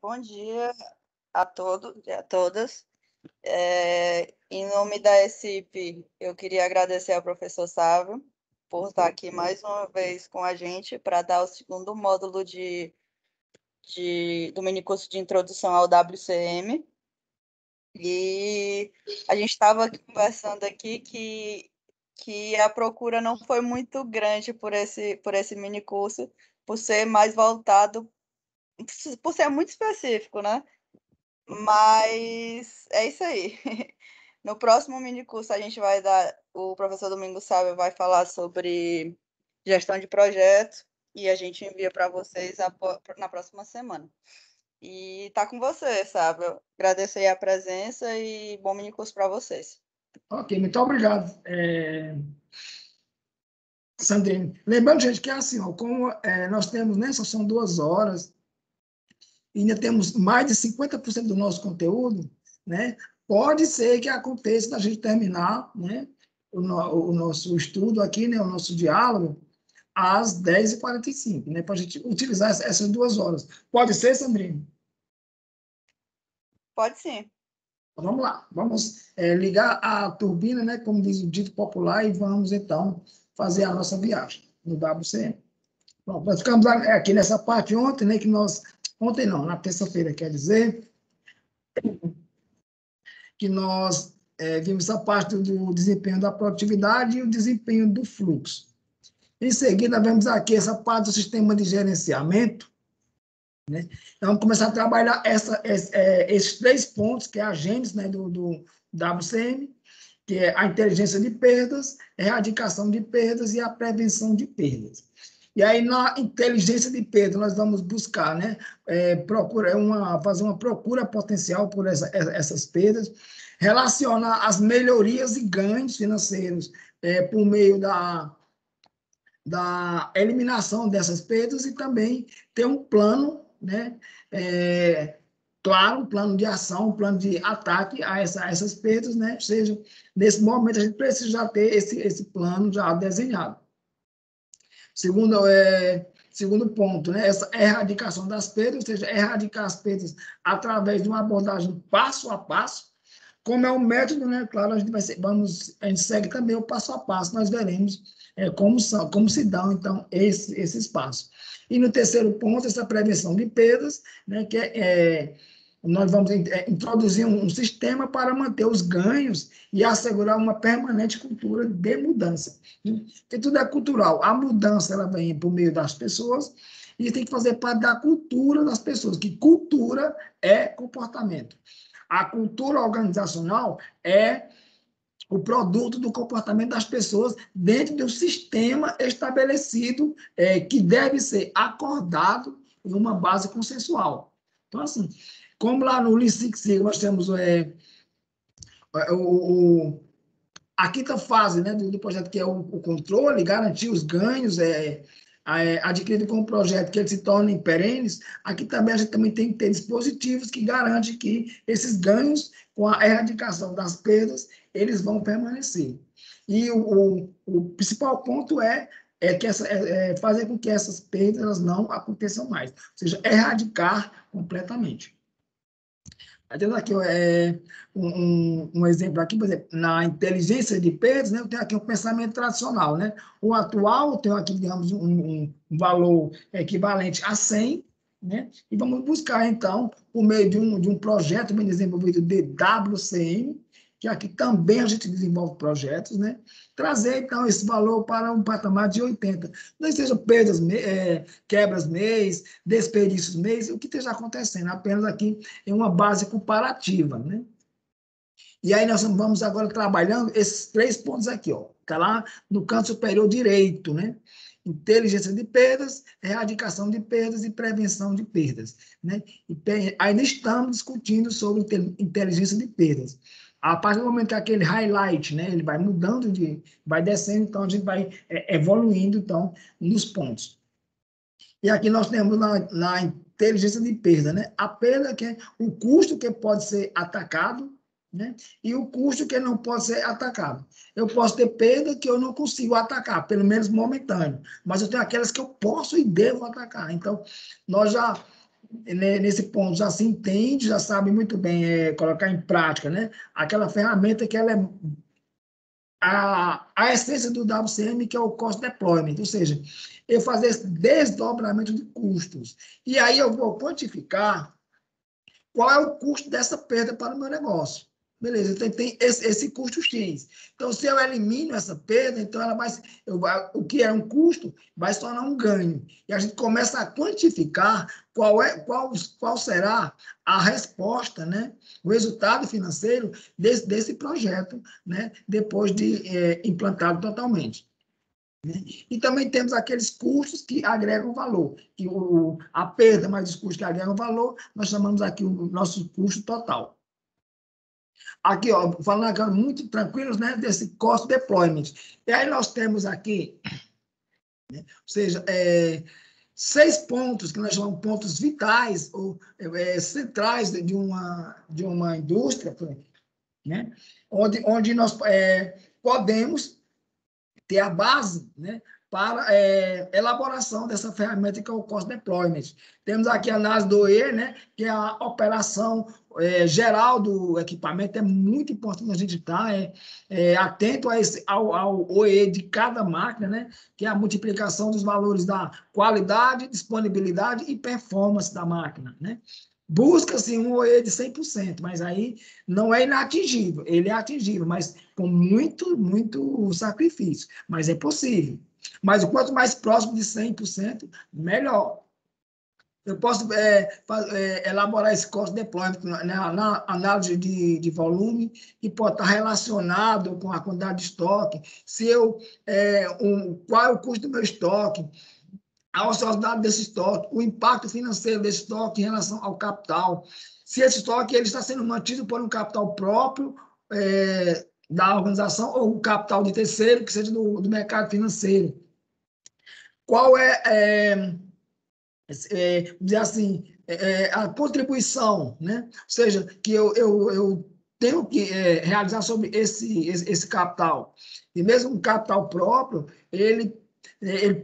Bom dia a todos e a todas. Em nome da ECIP, eu queria agradecer ao professor Sávio por estar aqui mais uma vez com a gente para dar o segundo módulo do minicurso de introdução ao WCM. E a gente estava conversando aqui que a procura não foi muito grande por esse minicurso, por ser mais voltado, por ser muito específico, né? Mas é isso aí. No próximo minicurso a gente vai dar, o professor Domingos Sávio vai falar sobre gestão de projeto e a gente envia para vocês na próxima semana. E tá com você, Sávio. Agradeço aí a presença e bom minicurso para vocês. Ok, muito obrigado, Sandrine. Lembrando, gente, que é assim, ó, como nós temos, né, só são 2 horas, e ainda temos mais de 50% do nosso conteúdo, né? Pode ser que aconteça da gente terminar, né, o nosso estudo aqui, né, o nosso diálogo, às 10h45, né, para a gente utilizar essas 2 horas. Pode ser, Sandrine? Pode sim. Vamos lá, vamos ligar a turbina, né, como diz o dito popular, e vamos, então, fazer a nossa viagem no WCM. Bom, nós ficamos aqui nessa parte ontem, né, que nós... Ontem não, na terça-feira, quer dizer, que nós vimos essa parte do desempenho da produtividade e o desempenho do fluxo. Em seguida, vemos aqui essa parte do sistema de gerenciamento, né? Então, vamos começar a trabalhar esses 3 pontos, que é a gênese, né, do WCM, que é a inteligência de perdas, a erradicação de perdas e a prevenção de perdas. E aí, na inteligência de perda, nós vamos buscar, né, fazer uma procura potencial por essas perdas, relacionar as melhorias e ganhos financeiros por meio da eliminação dessas perdas e também ter um plano, né, claro, um plano de ação, um plano de ataque a essas perdas, né? Ou seja, nesse momento a gente precisa já ter esse plano já desenhado. Segundo ponto, né? Essa erradicação das perdas, ou seja, erradicar as perdas através de uma abordagem passo a passo. Como é um método, né? Claro, a gente segue também o passo a passo, nós veremos como se dão, então, esses passos. E no terceiro ponto, essa prevenção de perdas, né? Que nós vamos introduzir um sistema para manter os ganhos e assegurar uma permanente cultura de mudança. Porque tudo é cultural. A mudança ela vem por meio das pessoas e tem que fazer parte da cultura das pessoas, que cultura é comportamento. A cultura organizacional é o produto do comportamento das pessoas dentro de um sistema estabelecido que deve ser acordado em uma base consensual. Então, assim, como lá no Lean Six Sigma nós temos a quinta fase, né, do projeto, que é o controle, garantir os ganhos, adquirido com o projeto, que eles se tornem perenes, aqui também a gente também tem que ter dispositivos que garantem que esses ganhos, com a erradicação das perdas, eles vão permanecer. E o principal ponto que fazer com que essas perdas elas não aconteçam mais, ou seja, erradicar completamente. Tendo aqui um exemplo aqui, por exemplo, na inteligência de perdas, né, eu tenho aqui um pensamento tradicional, né? O atual, eu tenho aqui, digamos, um valor equivalente a 100, né? E vamos buscar, então, por meio de um projeto bem desenvolvido de WCM, que aqui também a gente desenvolve projetos, né? Trazer, então, esse valor para um patamar de 80. Não seja perdas, quebras mês, desperdícios mês, o que esteja acontecendo, apenas aqui em uma base comparativa, né? E aí nós vamos agora trabalhando esses 3 pontos aqui, ó, tá lá no canto superior direito, né? Inteligência de perdas, erradicação de perdas e prevenção de perdas, né? E ainda estamos discutindo sobre inteligência de perdas. A partir do momento que aquele highlight, né, ele vai mudando, vai descendo, então a gente vai evoluindo, então, nos pontos. E aqui nós temos na inteligência de perda, né? A perda que é o custo que pode ser atacado, né? E o custo que não pode ser atacado. Eu posso ter perda que eu não consigo atacar, pelo menos momentâneo, mas eu tenho aquelas que eu posso e devo atacar. Então, nós já nesse ponto já se entende, já sabe muito bem colocar em prática, né? Aquela ferramenta que ela é a essência do WCM, que é o cost deployment, ou seja, eu fazer esse desdobramento de custos. E aí eu vou quantificar qual é o custo dessa perda para o meu negócio. Beleza, então tem esse custo X. Então, se eu elimino essa perda, então ela o que é um custo vai se tornar um ganho. E a gente começa a quantificar qual será a resposta, né, o resultado financeiro desse projeto, né, depois de implantado totalmente. E também temos aqueles custos que agregam valor, que a perda mais os custos que agregam valor, nós chamamos aqui o nosso custo total. Aqui, ó, falando agora muito tranquilos, né, desse cost deployment. E aí nós temos aqui, né, ou seja, 6 pontos que nós chamamos pontos vitais ou centrais de uma indústria, né, onde nós podemos ter a base, né, para elaboração dessa ferramenta que é o cost deployment. Temos aqui a análise do OE, né, que é a operação geral do equipamento. É muito importante a gente estar atento ao OE de cada máquina, né, que é a multiplicação dos valores da qualidade, disponibilidade e performance da máquina, né. Busca-se um OE de 100%, mas aí não é inatingível, ele é atingível, mas com muito, muito sacrifício, mas é possível. Mas o quanto mais próximo de 100%, melhor. Eu posso elaborar esse cost deployment na análise de volume, que pode estar relacionado com a quantidade de estoque, qual é o custo do meu estoque, a ociosidade desse estoque, o impacto financeiro desse estoque em relação ao capital, se esse estoque ele está sendo mantido por um capital próprio da organização ou um capital de terceiro, que seja do mercado financeiro. Qual dizer assim, a contribuição, né? Ou seja, que eu tenho que realizar sobre esse capital. E mesmo um capital próprio, ele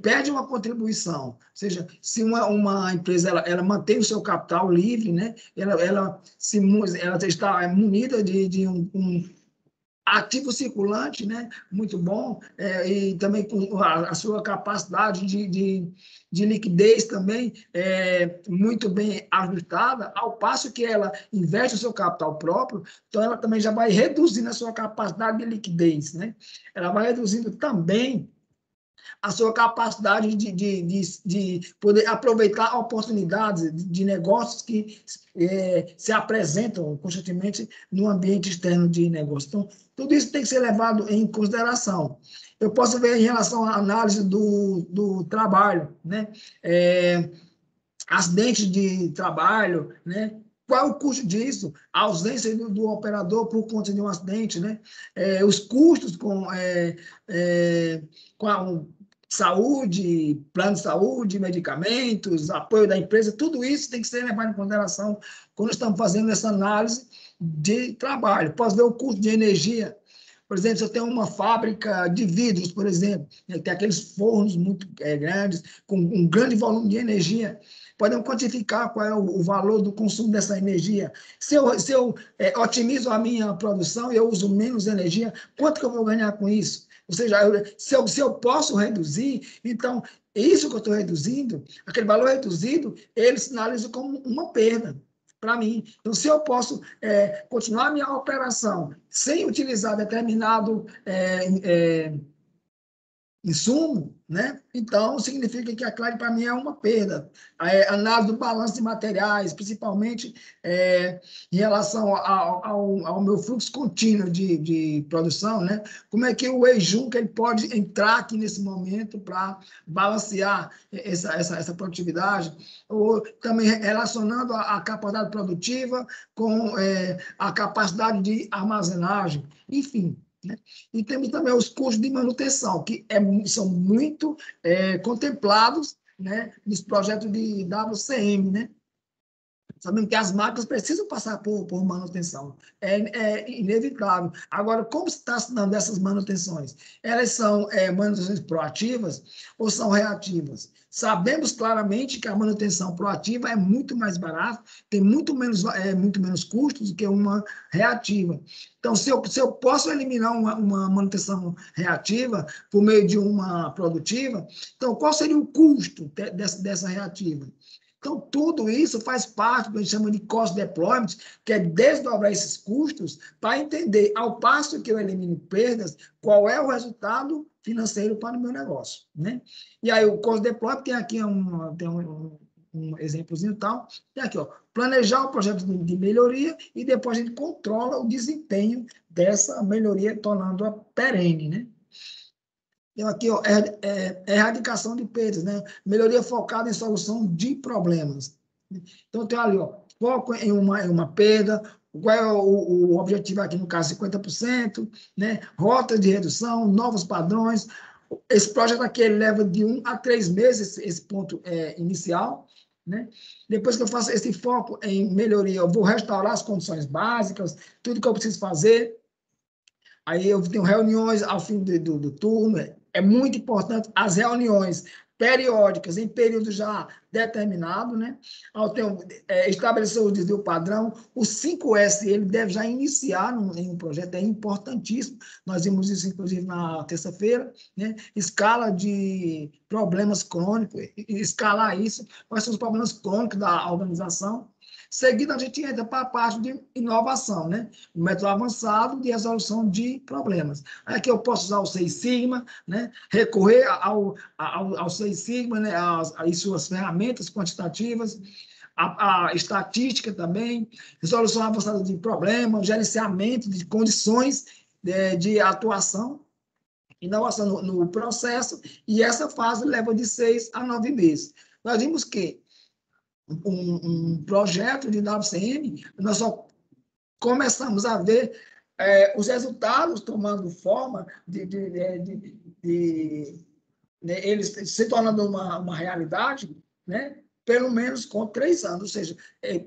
pede uma contribuição. Ou seja, se uma empresa ela mantém o seu capital livre, né? ela está munida de um ativo circulante, né? Muito bom, e também com a sua capacidade de liquidez também muito bem ajustada, ao passo que ela investe o seu capital próprio, então ela também já vai reduzindo a sua capacidade de liquidez, né? Ela vai reduzindo também a sua capacidade de poder aproveitar oportunidades de negócios que se apresentam constantemente no ambiente externo de negócio. Então, tudo isso tem que ser levado em consideração. Eu posso ver em relação à análise do trabalho, né? Acidentes de trabalho, né? Qual é o custo disso? A ausência do operador por conta de um acidente, né? Os custos com a saúde, plano de saúde, medicamentos, apoio da empresa, tudo isso tem que ser levado em consideração quando estamos fazendo essa análise de trabalho. Posso ver o custo de energia. Por exemplo, se eu tenho uma fábrica de vidros, por exemplo, tem aqueles fornos muito grandes, com um grande volume de energia, podemos quantificar qual é o valor do consumo dessa energia. Se eu otimizo a minha produção e eu uso menos energia, quanto que eu vou ganhar com isso? Ou seja, se eu posso reduzir, então, isso que eu estou reduzindo, aquele valor reduzido, ele sinaliza como uma perda para mim. Então, se eu posso continuar a minha operação sem utilizar determinado insumo, né? Então, significa que a Clare, para mim, é uma perda. A análise do balanço de materiais, principalmente em relação ao meu fluxo contínuo de produção, né? Como é que o Ejunca ele pode entrar aqui nesse momento para balancear essa produtividade, ou também relacionando a capacidade produtiva com a capacidade de armazenagem, enfim. Né? E temos também os custos de manutenção, que são muito contemplados, né, nos projetos de WCM. Né? Sabemos que as máquinas precisam passar por manutenção. É inevitável. Agora, como se está se dando essas manutenções? Elas são manutenções proativas ou são reativas? Sabemos claramente que a manutenção proativa é muito mais barata, tem muito menos custos do que uma reativa. Então, se eu posso eliminar uma manutenção reativa por meio de uma produtiva, então, qual seria o custo dessa reativa? Então, tudo isso faz parte do que a gente chama de cost deployment, que é desdobrar esses custos para entender, ao passo que eu elimino perdas, qual é o resultado financeiro para o meu negócio, né? E aí, o cost deployment tem aqui um exemplozinho tal, tem aqui, ó, planejar o projeto de melhoria e depois a gente controla o desempenho dessa melhoria, tornando-a perene, né? Então, aqui, ó, erradicação de perdas, né? Melhoria focada em solução de problemas. Então, tem ali, ó, foco em uma perda, qual é o objetivo aqui, no caso, 50%, né? Rota de redução, novos padrões. Esse projeto aqui ele leva de 1 a 3 meses, esse ponto inicial, né? Depois que eu faço esse foco em melhoria, eu vou restaurar as condições básicas, tudo que eu preciso fazer. Aí eu tenho reuniões ao fim do turno. É muito importante as reuniões periódicas, em período já determinado, né? Eu tenho estabelecer o desvio padrão. O 5S, ele deve já iniciar em um projeto, é importantíssimo. Nós vimos isso, inclusive, na terça-feira, né? Escala de problemas crônicos, escalar isso, quais são os problemas crônicos da organização. Seguido, a gente entra para a parte de inovação, né? O método avançado de resolução de problemas. Aqui eu posso usar o Seis Sigma, né? Recorrer ao Seis Sigma, né? As suas ferramentas quantitativas, a estatística também, resolução avançada de problemas, gerenciamento de condições de atuação, inovação no processo, e essa fase leva de 6 a 9 meses. Nós vimos que um projeto de WCM, nós só começamos a ver os resultados tomando forma eles se tornando uma realidade, né? Pelo menos com 3 anos, ou seja,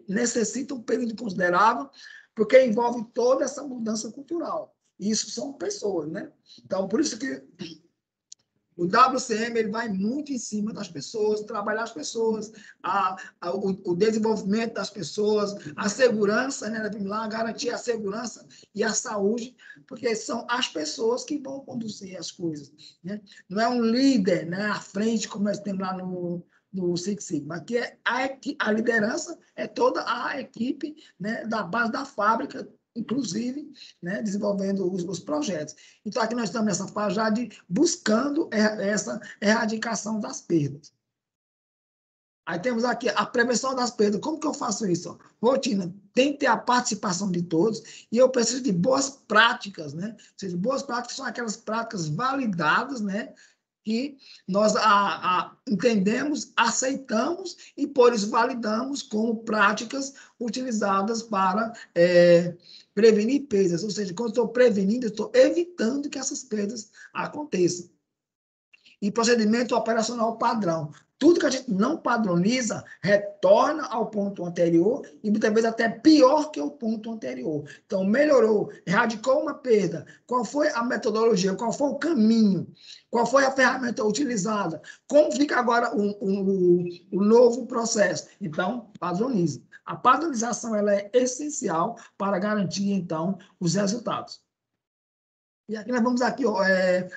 necessita um período considerável, porque envolve toda essa mudança cultural. Isso são pessoas, né? Então, por isso que o WCM ele vai muito em cima das pessoas, trabalhar as pessoas, o desenvolvimento das pessoas, a segurança, né? Vamos lá, garantir a segurança e a saúde, porque são as pessoas que vão conduzir as coisas, né? Não é um líder, né, à frente, como nós temos lá no Six Sigma. Aqui a liderança é toda a equipe, né, da base da fábrica, inclusive, né, desenvolvendo os projetos. Então, aqui nós estamos nessa fase já de buscando essa erradicação das perdas. Aí temos aqui a prevenção das perdas. Como que eu faço isso? Rotina. Tem que ter a participação de todos e eu preciso de boas práticas, né? Ou seja, boas práticas são aquelas práticas validadas, né? Que nós entendemos, aceitamos e, por isso, validamos como práticas utilizadas para prevenir perdas. Ou seja, quando eu estou prevenindo, eu estou evitando que essas perdas aconteçam. E procedimento operacional padrão. Tudo que a gente não padroniza retorna ao ponto anterior e muitas vezes até pior que o ponto anterior. Então, melhorou, erradicou uma perda. Qual foi a metodologia? Qual foi o caminho? Qual foi a ferramenta utilizada? Como fica agora o novo processo? Então, padroniza. A padronização ela é essencial para garantir, então, os resultados. E aqui nós vamos aqui, ó,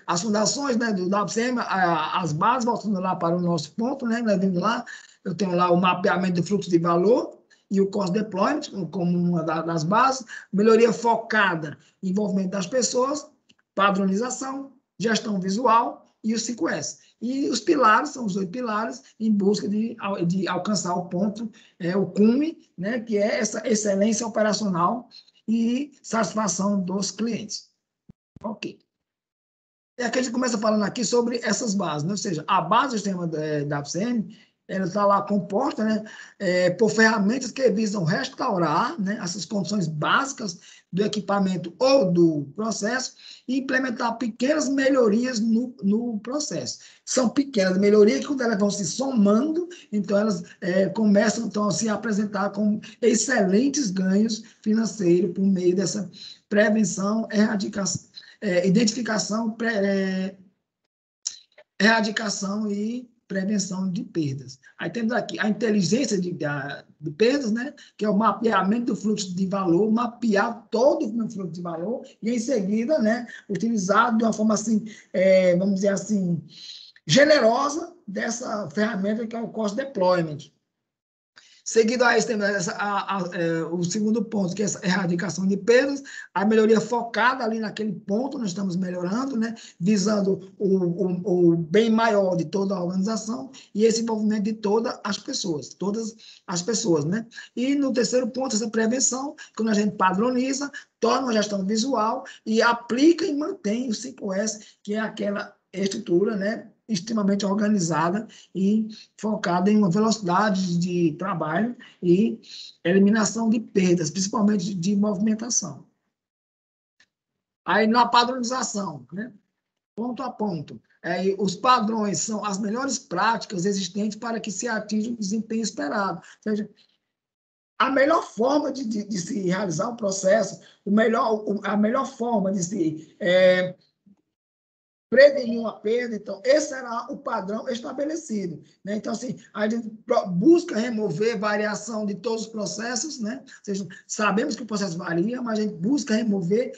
as fundações, né, do WCM, as bases, voltando lá para o nosso ponto, né, nós vimos lá, eu tenho lá o mapeamento do fluxo de valor e o cost deployment como uma das bases, melhoria focada em envolvimento das pessoas, padronização, gestão visual e os 5S. E os pilares, são os 8 pilares, em busca de alcançar o ponto, o cume, né, que é essa excelência operacional e satisfação dos clientes. Ok. E aqui a gente começa falando aqui sobre essas bases, né? Ou seja, a base do sistema da WCM, ela está lá composta, né, por ferramentas que visam restaurar, né, essas condições básicas do equipamento ou do processo e implementar pequenas melhorias no processo. São pequenas melhorias que, quando elas vão se somando, então elas começam então, a se apresentar como excelentes ganhos financeiros por meio dessa prevenção, identificação, erradicação e prevenção de perdas. Aí temos aqui a inteligência de perdas, né, que é o mapeamento do fluxo de valor, mapear todo o fluxo de valor e, em seguida, né, utilizar de uma forma assim, vamos dizer assim, generosa dessa ferramenta que é o cost deployment. Seguido a esse, o segundo ponto, que é essa erradicação de perdas, a melhoria focada ali naquele ponto, nós estamos melhorando, né, visando o bem maior de toda a organização e esse envolvimento de todas as pessoas, né? E no terceiro ponto, essa prevenção, quando a gente padroniza, torna uma gestão visual e aplica e mantém o 5S, que é aquela estrutura, né, extremamente organizada e focada em uma velocidade de trabalho e eliminação de perdas, principalmente de movimentação. Aí, na padronização, né? Ponto a ponto. Os padrões são as melhores práticas existentes para que se atinja o desempenho esperado. Ou seja, a melhor forma de se realizar um processo, a melhor forma de se prevenir uma perda, então, esse será o padrão estabelecido, né? Então, assim, a gente busca remover variação de todos os processos, né? Ou seja, sabemos que o processo varia, mas a gente busca remover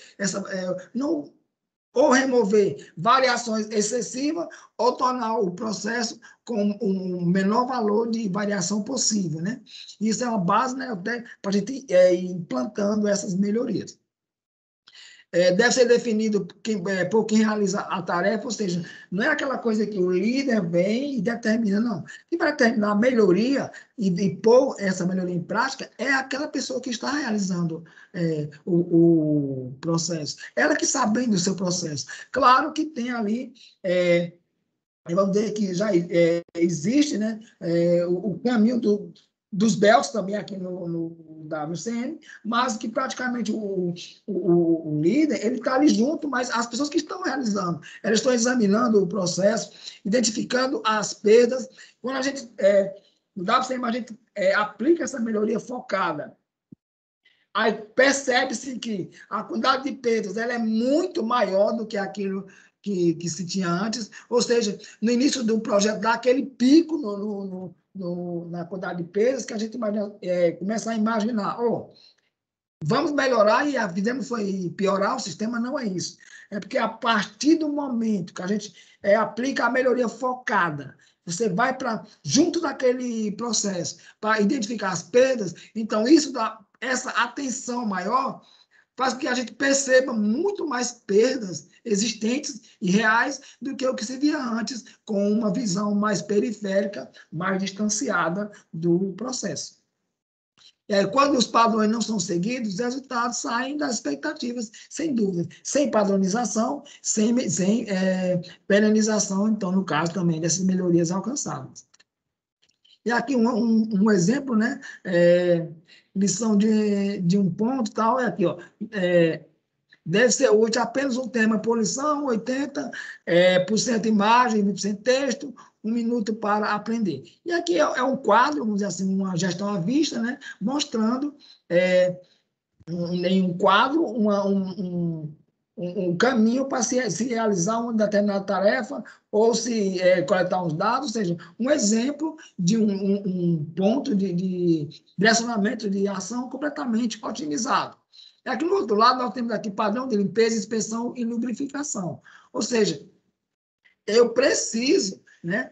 ou remover variações excessivas, ou tornar o processo com um menor valor de variação possível, né? Isso é uma base, né, para a gente ir implantando essas melhorias. Deve ser definido por quem realiza a tarefa, ou seja, não é aquela coisa que o líder vem e determina, não. Quem vai determinar a melhoria e pôr essa melhoria em prática é aquela pessoa que está realizando o processo. Ela que sabe bem do seu processo. Claro que tem ali vamos dizer que já existe, né, o caminho dos BELs também aqui no WCM, mas que praticamente o líder, ele está ali junto, mas as pessoas que estão realizando, elas estão examinando o processo, identificando as perdas. Quando a gente, no WCM, a gente aplica essa melhoria focada, aí percebe-se que a quantidade de perdas ela é muito maior do que aquilo que se tinha antes, ou seja, no início do projeto dá aquele pico na quantidade de perdas que a gente começa a imaginar, vamos melhorar e a vida foi piorar o sistema, não é isso. É porque a partir do momento que a gente aplica a melhoria focada, você vai junto daquele processo para identificar as perdas, então isso dá essa atenção maior, faz com que a gente perceba muito mais perdas existentes e reais do que o que se via antes, com uma visão mais periférica, mais distanciada do processo. Quando os padrões não são seguidos, os resultados saem das expectativas, sem dúvida. Sem padronização, sem perenização, então, no caso também dessas melhorias alcançadas. E aqui um exemplo, né? Lição de um ponto, tal, é aqui, deve ser útil apenas um tema poluição, 80% imagem, 20% texto, 1 minuto para aprender. E aqui é um quadro, vamos dizer assim, uma gestão à vista, né? Mostrando em um quadro um caminho para se realizar uma determinada tarefa ou se coletar uns dados, ou seja, um exemplo de um ponto de direcionamento de ação completamente otimizado. Aqui no outro lado, nós temos aqui padrão de limpeza, inspeção e lubrificação. Ou seja, eu preciso, né,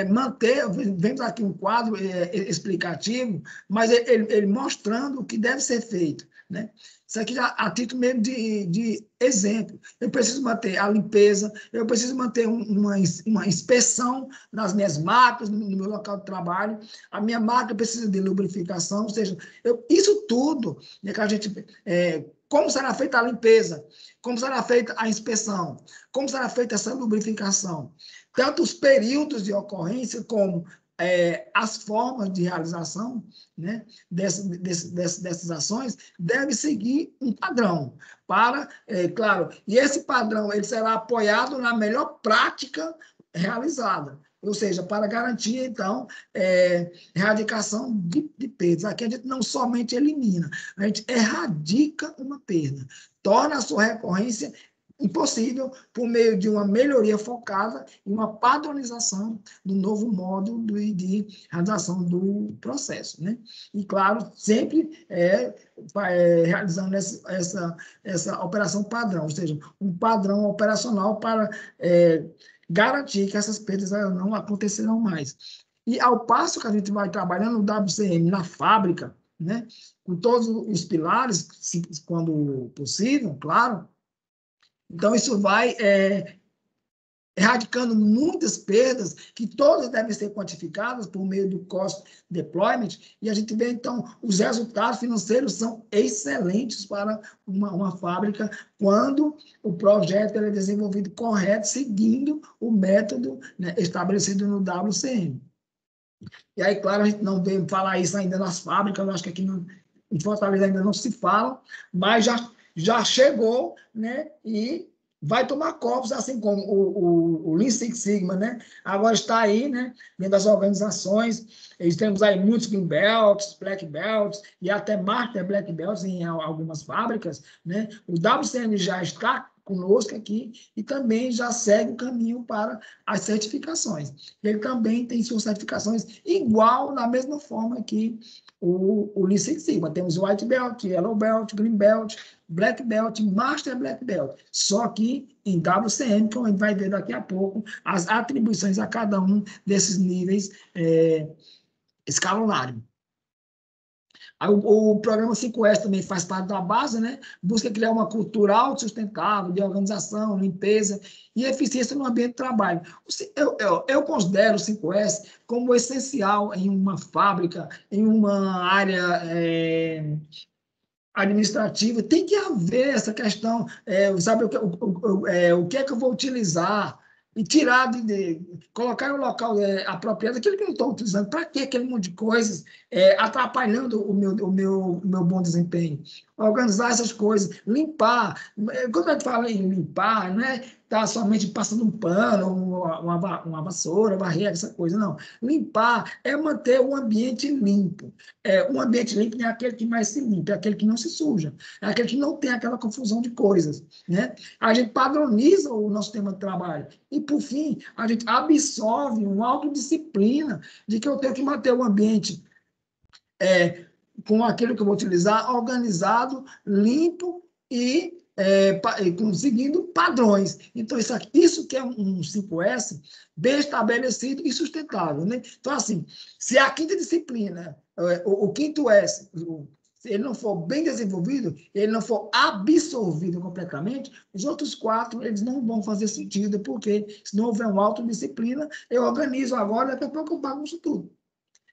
manter, vemos aqui um quadro explicativo, mas ele mostrando o que deve ser feito, né? Isso aqui já a título mesmo de exemplo. Eu preciso manter a limpeza, eu preciso manter uma inspeção nas minhas máquinas, no meu local de trabalho, a minha máquina precisa de lubrificação, ou seja, isso tudo, né, que a gente... como será feita a limpeza, como será feita a inspeção, como será feita essa lubrificação, tanto os períodos de ocorrência como as formas de realização, né, dessas ações devem seguir um padrão para, claro, e esse padrão ele será apoiado na melhor prática realizada, ou seja, para garantir, então, erradicação de perdas. Aqui a gente não somente elimina, a gente erradica uma perda, torna a sua recorrência impossível por meio de uma melhoria focada em uma padronização do novo modo de realização do processo, né? E, claro, sempre realizando essa operação padrão, ou seja, um padrão operacional para garantir que essas perdas não acontecerão mais. E, ao passo que a gente vai trabalhando no WCM na fábrica, né, com todos os pilares, quando possível, claro, então, isso vai erradicando muitas perdas, que todas devem ser quantificadas por meio do cost deployment, e a gente vê, então, os resultados financeiros são excelentes para uma fábrica quando o projeto é desenvolvido correto, seguindo o método, né, estabelecido no WCM. E aí, claro, a gente não veio falar isso ainda nas fábricas, eu acho que aqui em Fortaleza ainda não se fala, mas já chegou, né, e vai tomar corpos, assim como o Lean Six Sigma, né, agora está aí, né, dentro das organizações, eles temos aí muitos Green Belts, Black Belts, e até Master Black Belts em algumas fábricas, né, o WCM já está conosco aqui e também já segue o caminho para as certificações. Ele também tem suas certificações igual, da mesma forma que o Lean Six Sigma. Temos o White Belt, Yellow Belt, Green Belt, Black Belt, Master Black Belt. Só que em WCM, que a gente vai ver daqui a pouco, as atribuições a cada um desses níveis escalonários. O programa 5S também faz parte da base, né? Busca criar uma cultura autossustentável de organização, limpeza e eficiência no ambiente de trabalho. Eu considero o 5S como essencial em uma fábrica, em uma área administrativa. Tem que haver essa questão, sabe, o que é que eu vou utilizar, e tirar colocar no local apropriado aquilo que eu não estou utilizando. Para que aquele monte de coisas atrapalhando o meu bom desempenho? Organizar essas coisas, limpar. Quando a gente fala em limpar, não é estar somente passando um pano, uma vassoura, varrer, essa coisa, não. Limpar é manter o ambiente limpo. Um ambiente limpo não é aquele que mais se limpa, é aquele que não se suja, é aquele que não tem aquela confusão de coisas, né? A gente padroniza o nosso tema de trabalho e, por fim, a gente absorve uma autodisciplina de que eu tenho que manter o ambiente com aquilo que eu vou utilizar organizado, limpo e conseguindo padrões. Então, isso que é um 5S bem estabelecido e sustentável, né? Então, assim, se a quinta disciplina, o quinto S, se ele não for bem desenvolvido, ele não for absorvido completamente, os outros 4, eles não vão fazer sentido, porque se não houver uma autodisciplina, eu organizo agora, daqui a pouco eu bagunço tudo.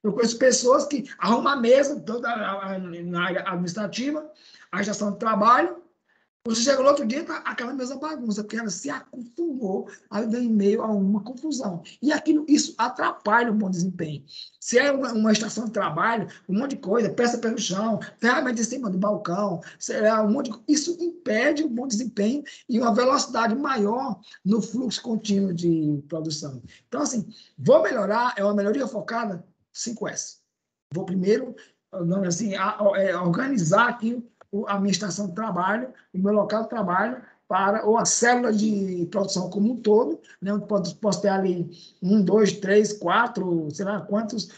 Eu conheço pessoas que arrumam a mesa toda na área administrativa, a gestão de trabalho, você chega no outro dia, tá aquela mesma bagunça, porque ela se acostumou a viver em meio a uma confusão. E isso atrapalha o bom desempenho. Se é uma estação de trabalho, um monte de coisa, peça pelo chão, ferramenta em cima do balcão, isso impede o bom desempenho e uma velocidade maior no fluxo contínuo de produção. Então, assim, vou melhorar, é uma melhoria focada 5S. Vou primeiro, assim, organizar aqui a minha estação de trabalho, o meu local de trabalho, ou a célula de produção como um todo, né? Eu posso ter ali 1, 2, 3, 4, sei lá quantos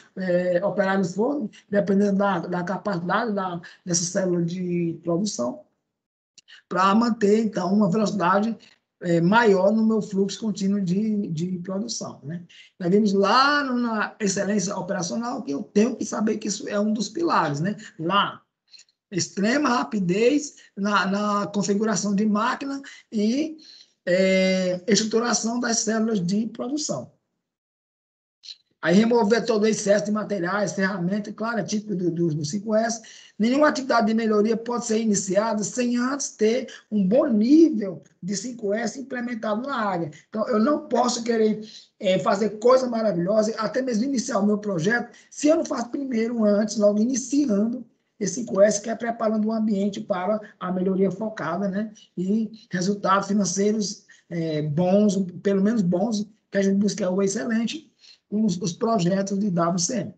operários forem, dependendo da capacidade dessa célula de produção, para manter, então, uma velocidade maior no meu fluxo contínuo de produção, né? Nós vimos lá na excelência operacional que eu tenho que saber que isso é um dos pilares, né? Lá, extrema rapidez na configuração de máquina e estruturação das células de produção. Aí remover todo o excesso de materiais, ferramentas, claro, é típico do 5S. Nenhuma atividade de melhoria pode ser iniciada sem antes ter um bom nível de 5S implementado na área. Então, eu não posso querer fazer coisa maravilhosa, até mesmo iniciar o meu projeto, se eu não faço primeiro, antes, logo iniciando esse 5S, que é preparando o ambiente para a melhoria focada, né? E resultados financeiros bons, pelo menos bons, que a gente busca é o excelente, os projetos de WCM.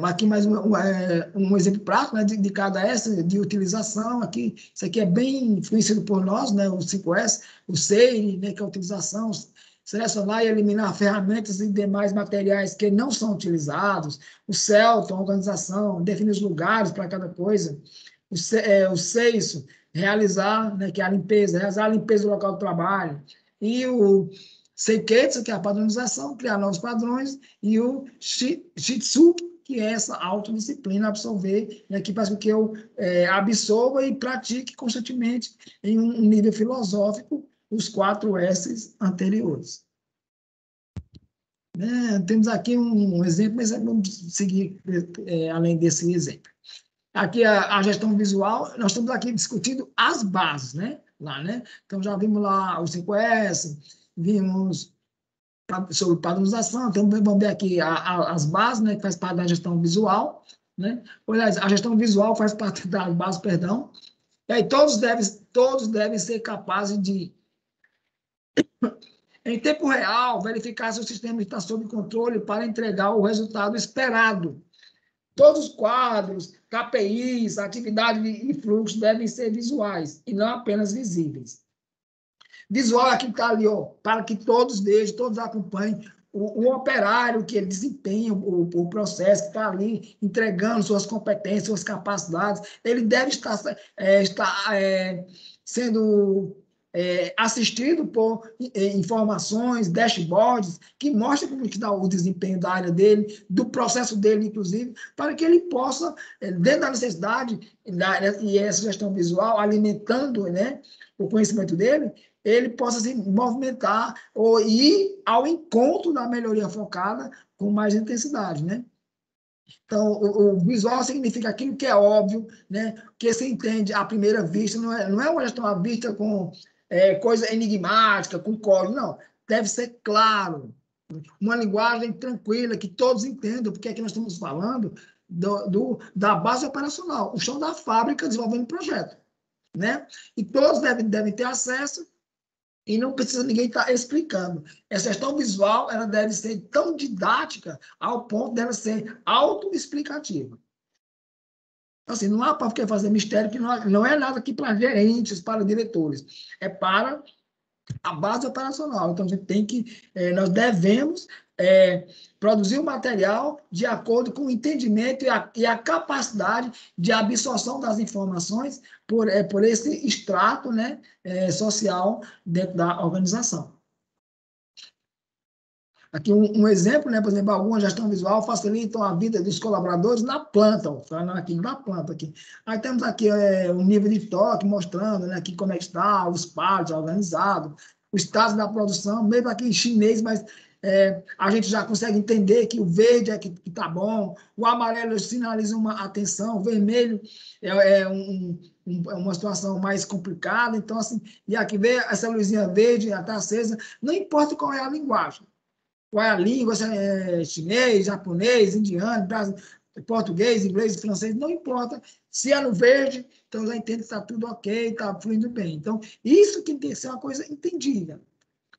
Aqui mais um exemplo prático, né, de cada S de utilização. Aqui, isso aqui é bem conhecido por nós, né, o 5S, o SEIRE, né, que é a utilização, selecionar e eliminar ferramentas e demais materiais que não são utilizados, o CELTON, organização, definir os lugares para cada coisa, o CEISO, realizar, né, que é realizar a limpeza do local de trabalho, e o Seiketsu, que é a padronização, criar novos padrões, e o Shitsu, que é essa autodisciplina, absorver, né, que faz com que eu absorva e pratique constantemente em um nível filosófico os 4 S's anteriores. Temos aqui um exemplo, mas vamos seguir além desse exemplo. Aqui a gestão visual, nós estamos aqui discutindo as bases, né? Lá, né? Então, já vimos lá o 5S, vimos sobre padronização, então vamos ver aqui as bases, né, que faz parte da gestão visual, né? Aliás, a gestão visual faz parte das bases, perdão, e aí todos devem ser capazes de, em tempo real, verificar se o sistema está sob controle para entregar o resultado esperado. Todos os quadros, KPIs, atividades e fluxos devem ser visuais e não apenas visíveis. Visual aqui está ali, ó, para que todos vejam, todos acompanhem o operário que ele desempenha, o processo que está ali entregando suas competências, suas capacidades, ele deve estar sendo assistido por informações, dashboards, que mostram como está o desempenho da área dele, do processo dele, inclusive, para que ele possa, dentro da necessidade e essa gestão visual, alimentando, né, o conhecimento dele, ele possa se movimentar ou ir ao encontro da melhoria focada com mais intensidade, né? Então, o visual significa aquilo que é óbvio, né? Que se entende à primeira vista, não é uma gestão à vista com coisa enigmática, com código, não. Deve ser claro, uma linguagem tranquila, que todos entendam, porque aqui nós estamos falando da base operacional, o chão da fábrica desenvolvendo projeto, né? E todos devem ter acesso e não precisa ninguém estar explicando. Essa gestão visual ela deve ser tão didática ao ponto dela ser autoexplicativa. Assim, não há para fazer mistério, que não é nada aqui para gerentes, para diretores. É para a base operacional. Então, a gente tem que, nós devemos produzir o material de acordo com o entendimento e a capacidade de absorção das informações por esse extrato, né, social dentro da organização. Aqui um exemplo, né, por exemplo, alguma gestão visual facilitam a vida dos colaboradores na planta, ó, falando aqui na planta. Aqui. Aí temos aqui um nível de toque mostrando, né, aqui como é que está, os palets organizados, o estado da produção, mesmo aqui em chinês, mas a gente já consegue entender que o verde é que está bom, o amarelo sinaliza uma atenção, o vermelho é uma situação mais complicada. Então, assim, e aqui vê essa luzinha verde, está acesa, não importa qual é a linguagem. Qual é a língua, se é chinês, japonês, indiano, português, inglês, francês, não importa. Se é no verde, então já entende que está tudo ok, está fluindo bem. Então, isso que tem que ser uma coisa entendida,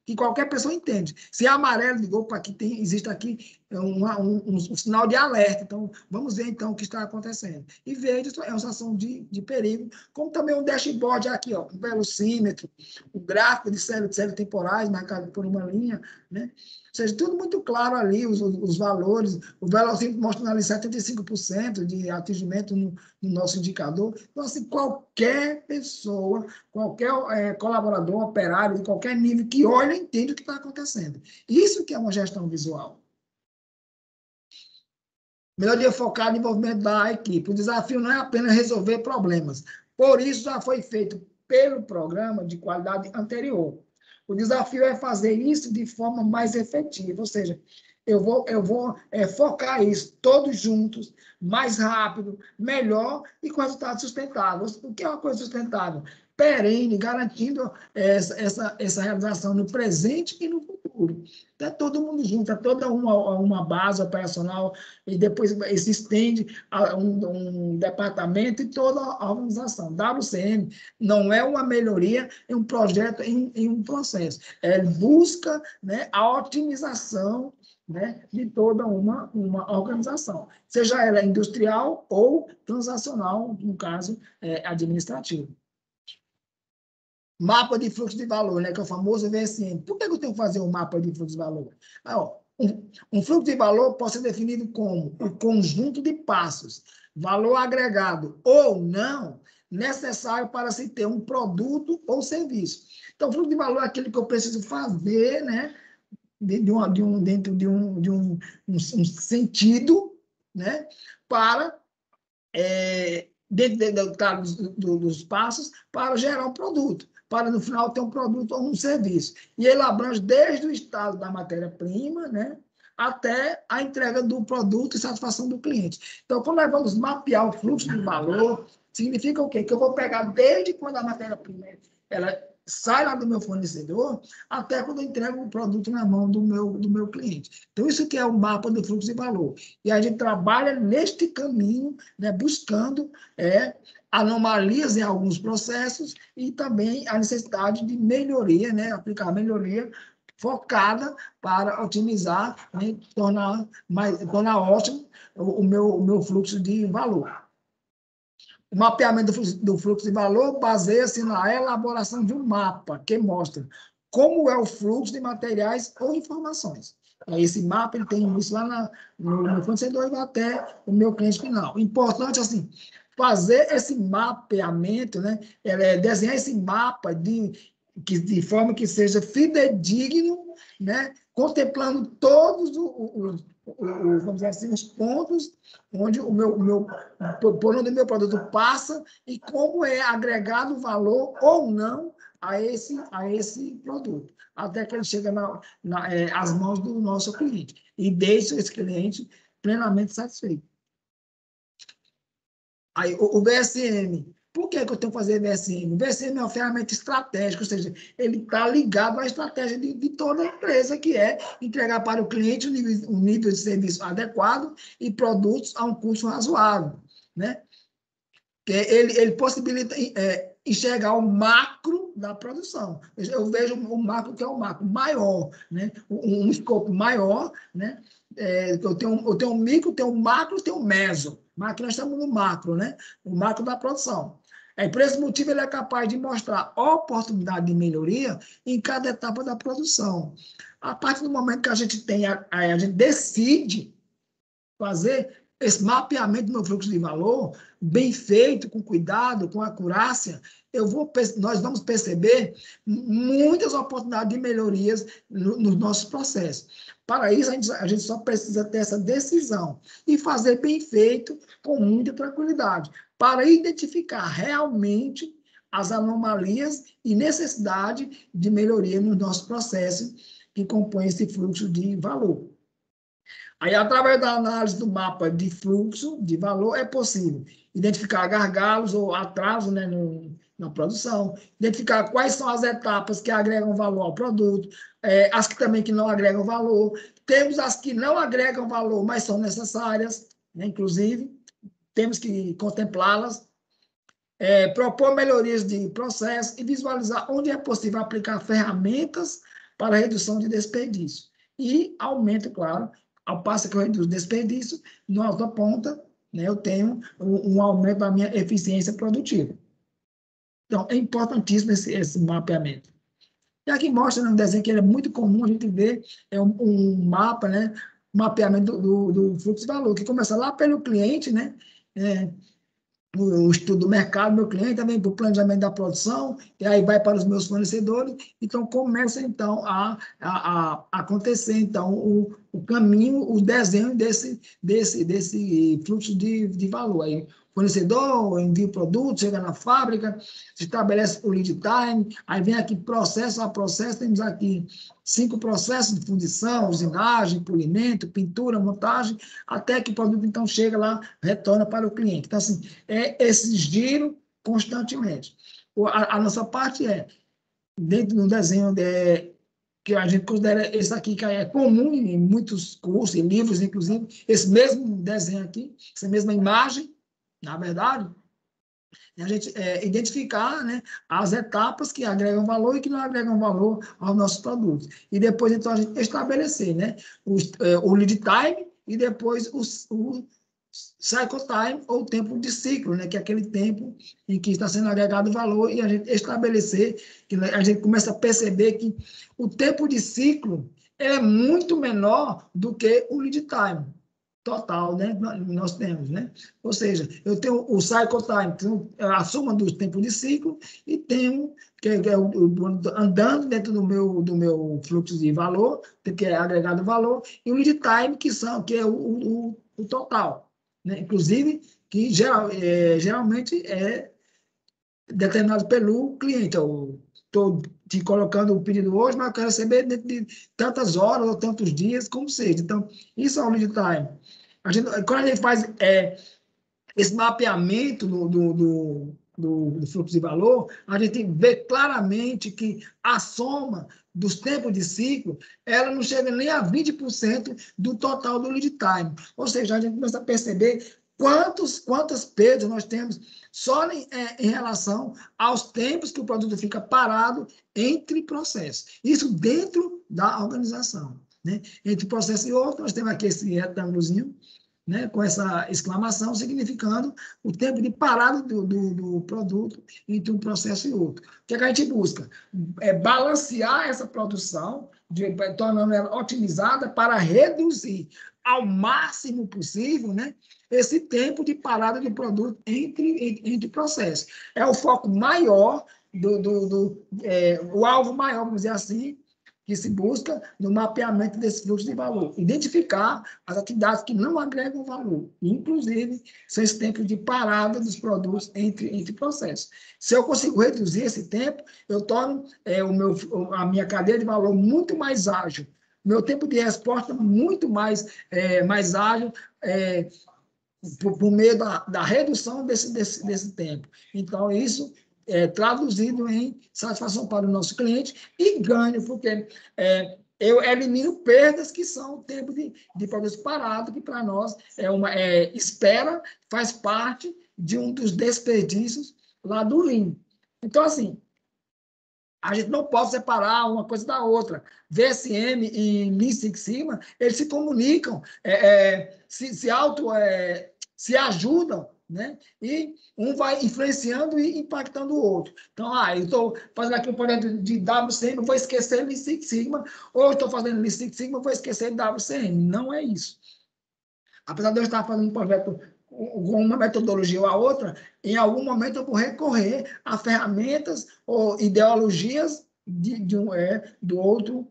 que qualquer pessoa entende. Se é amarelo, ligou para aqui, existe aqui um sinal de alerta. Então, vamos ver então o que está acontecendo. E verde é uma situação de perigo, como também um dashboard aqui, ó, um velocímetro, o gráfico de séries temporais marcado por uma linha, né? Ou seja, tudo muito claro ali, os valores. O velocímetro mostrando ali 75% de atingimento no nosso indicador. Então, assim, qualquer pessoa, qualquer colaborador, operário, de qualquer nível que olha, entende o que está acontecendo. Isso que é uma gestão visual. Melhoria focada em envolvimento da equipe. O desafio não é apenas resolver problemas. Por isso, já foi feito pelo programa de qualidade anterior. O desafio é fazer isso de forma mais efetiva, ou seja, eu vou focar isso todos juntos, mais rápido, melhor e com resultado sustentável. O que é uma coisa sustentável? Perene, garantindo essa realização no presente e no futuro. É todo mundo junto, é toda uma base operacional, e depois se estende a um departamento e toda a organização. WCM não é uma melhoria em um projeto, em um processo. Busca, né, a otimização, né, de toda uma organização, seja ela industrial ou transacional, no caso, administrativo. Mapa de fluxo de valor, né, que é o famoso VSM. Por que eu tenho que fazer um mapa de fluxo de valor? Um fluxo de valor pode ser definido como o conjunto de passos, valor agregado ou não, necessário para se ter um produto ou serviço. Então, o fluxo de valor é aquilo que eu preciso fazer, né, dentro de um sentido, né, para, dentro dos passos, para gerar um produto, para no final ter um produto ou um serviço. E ele abrange desde o estado da matéria-prima, né, até a entrega do produto e satisfação do cliente. Então, quando nós vamos mapear o fluxo de valor, significa o quê? Que eu vou pegar desde quando a matéria-prima ela sai lá do meu fornecedor até quando eu entrego o produto na mão do meu cliente. Então, isso que é o mapa do fluxo de valor. E a gente trabalha neste caminho, né, buscando anomalias em alguns processos e também a necessidade de melhoria, né, aplicar melhoria focada para otimizar, né, tornar ótimo o meu fluxo de valor. O mapeamento do fluxo de valor baseia-se na elaboração de um mapa que mostra como é o fluxo de materiais ou informações. Esse mapa ele tem isso lá no meu fornecedor e vai até o meu cliente final. Importante, assim, fazer esse mapeamento, né, desenhar esse mapa de forma que seja fidedigno, né, contemplando todos vamos dizer assim, os pontos onde por onde o meu produto passa e como é agregado valor ou não a esse produto, até que ele chega às mãos do nosso cliente e deixa esse cliente plenamente satisfeito. Aí, o BSM. Por que eu tenho que fazer BSM? O BSM é uma ferramenta estratégica, ou seja, ele está ligado à estratégia de toda a empresa, que é entregar para o cliente um nível de serviço adequado e produtos a um custo razoável, né? Ele possibilita enxergar o macro da produção. Eu vejo o macro, que é o macro maior, né? Um escopo maior, né? Eu tenho um micro, tenho um macro, tenho um meso. Aqui nós estamos no macro, né? O macro da produção. Por esse motivo, ele é capaz de mostrar oportunidade de melhoria em cada etapa da produção. A partir do momento que a gente a gente decide fazer esse mapeamento do meu fluxo de valor, bem feito, com cuidado, com acurácia, nós vamos perceber muitas oportunidades de melhorias nos nossos processos. Para isso, a gente só precisa ter essa decisão e fazer bem feito, com muita tranquilidade, para identificar realmente as anomalias e necessidade de melhoria nos nossos processos que compõem esse fluxo de valor. Aí, através da análise do mapa de fluxo de valor, é possível identificar gargalos ou atrasos, né, na produção, identificar quais são as etapas que agregam valor ao produto, as que também que não agregam valor. Temos as que não agregam valor, mas são necessárias, né, inclusive, temos que contemplá-las, propor melhorias de processo e visualizar onde é possível aplicar ferramentas para redução de desperdício. E aumento, claro, ao passo que eu reduzo desperdício, na outra ponta, né, eu tenho um aumento da minha eficiência produtiva. Então, é importantíssimo esse mapeamento. E aqui mostra no desenho que ele é muito comum a gente ver um mapa, né, mapeamento do fluxo de valor, que começa lá pelo cliente, né, o estudo do mercado, meu cliente, também para o planejamento da produção, e aí vai para os meus fornecedores, então começa então a acontecer então o caminho, o desenho desse fluxo de valor. Aí, fornecedor, envia o produto, chega na fábrica, se estabelece o lead time, aí vem aqui processo a processo, temos aqui 5 processos de fundição, usinagem, polimento, pintura, montagem, até que o produto, então, chega lá, retorna para o cliente. Então, assim, é esse giro constantemente. A nossa parte é, dentro do desenho que a gente considera esse aqui, que é comum em muitos cursos, em livros, inclusive, esse mesmo desenho aqui, essa mesma imagem, na verdade, a gente identificar, né, as etapas que agregam valor e que não agregam valor aos nossos produtos. E depois, então, a gente estabelecer, né, o lead time e depois o cycle time, ou tempo de ciclo, né, que é aquele tempo em que está sendo agregado valor, e a gente estabelecer, que a gente começa a perceber que o tempo de ciclo ele é muito menor do que o lead time total, né, nós temos, né? Ou seja, eu tenho o cycle time, então, a soma dos tempos de ciclo, e tenho que é andando dentro do meu fluxo de valor, que é agregado valor, e o lead time, que é o total, né? Inclusive, que geralmente é determinado pelo cliente. Eu estou te colocando o pedido hoje, mas eu quero receber dentro de tantas horas ou tantos dias, como seja. Então, isso é o lead time. Quando a gente faz esse mapeamento do fluxo de valor, a gente vê claramente que a soma dos tempos de ciclo, ela não chega nem a 20% do total do lead time. Ou seja, a gente começa a perceber quantas perdas nós temos só em relação aos tempos que o produto fica parado entre processos. Isso dentro da organização, né? Entre processo e outro, nós temos aqui esse retângulozinho, né, com essa exclamação, significando o tempo de parada do produto entre um processo e outro. O que a gente busca? É balancear essa produção, tornando ela otimizada para reduzir ao máximo possível, né, esse tempo de parada do produto entre processos. É o foco maior, o alvo maior, vamos dizer assim, que se busca no mapeamento desse fluxo de valor. Identificar as atividades que não agregam valor, inclusive são esses tempos de parada dos produtos entre processos. Se eu consigo reduzir esse tempo, eu torno a minha cadeia de valor muito mais ágil, meu tempo de resposta muito mais ágil, por meio da redução desse tempo. Então, isso é traduzido em satisfação para o nosso cliente e ganho, porque eu elimino perdas que são o tempo de produtos parados, que para nós é uma espera, faz parte de um dos desperdícios lá do Lean. Então, assim, a gente não pode separar uma coisa da outra. VSM e Lean Six Sigma, eles se comunicam, se ajudam, né? E um vai influenciando e impactando o outro. Então, eu estou fazendo aqui um projeto de WCM, vou esquecer Lean Six Sigma, ou eu estou fazendo Lean Six Sigma, vou esquecer WCM. Não é isso. Apesar de eu estar fazendo um projeto com uma metodologia ou a outra, em algum momento eu vou recorrer a ferramentas ou ideologias do outro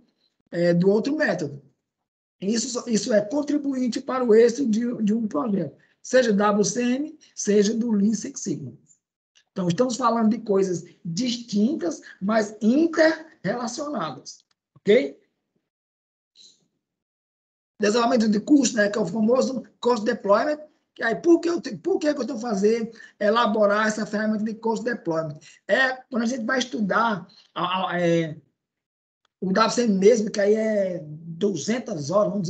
método. Isso é contribuinte para o êxito de um projeto, seja WCM, seja do Lean Six Sigma. Então, estamos falando de coisas distintas, mas interrelacionadas, ok? Desenvolvimento de custo, né, que é o famoso cost deployment. Que aí, por que eu estou fazendo elaborar essa ferramenta de cost deployment? Quando a gente vai estudar o WCM mesmo, que aí é 200 horas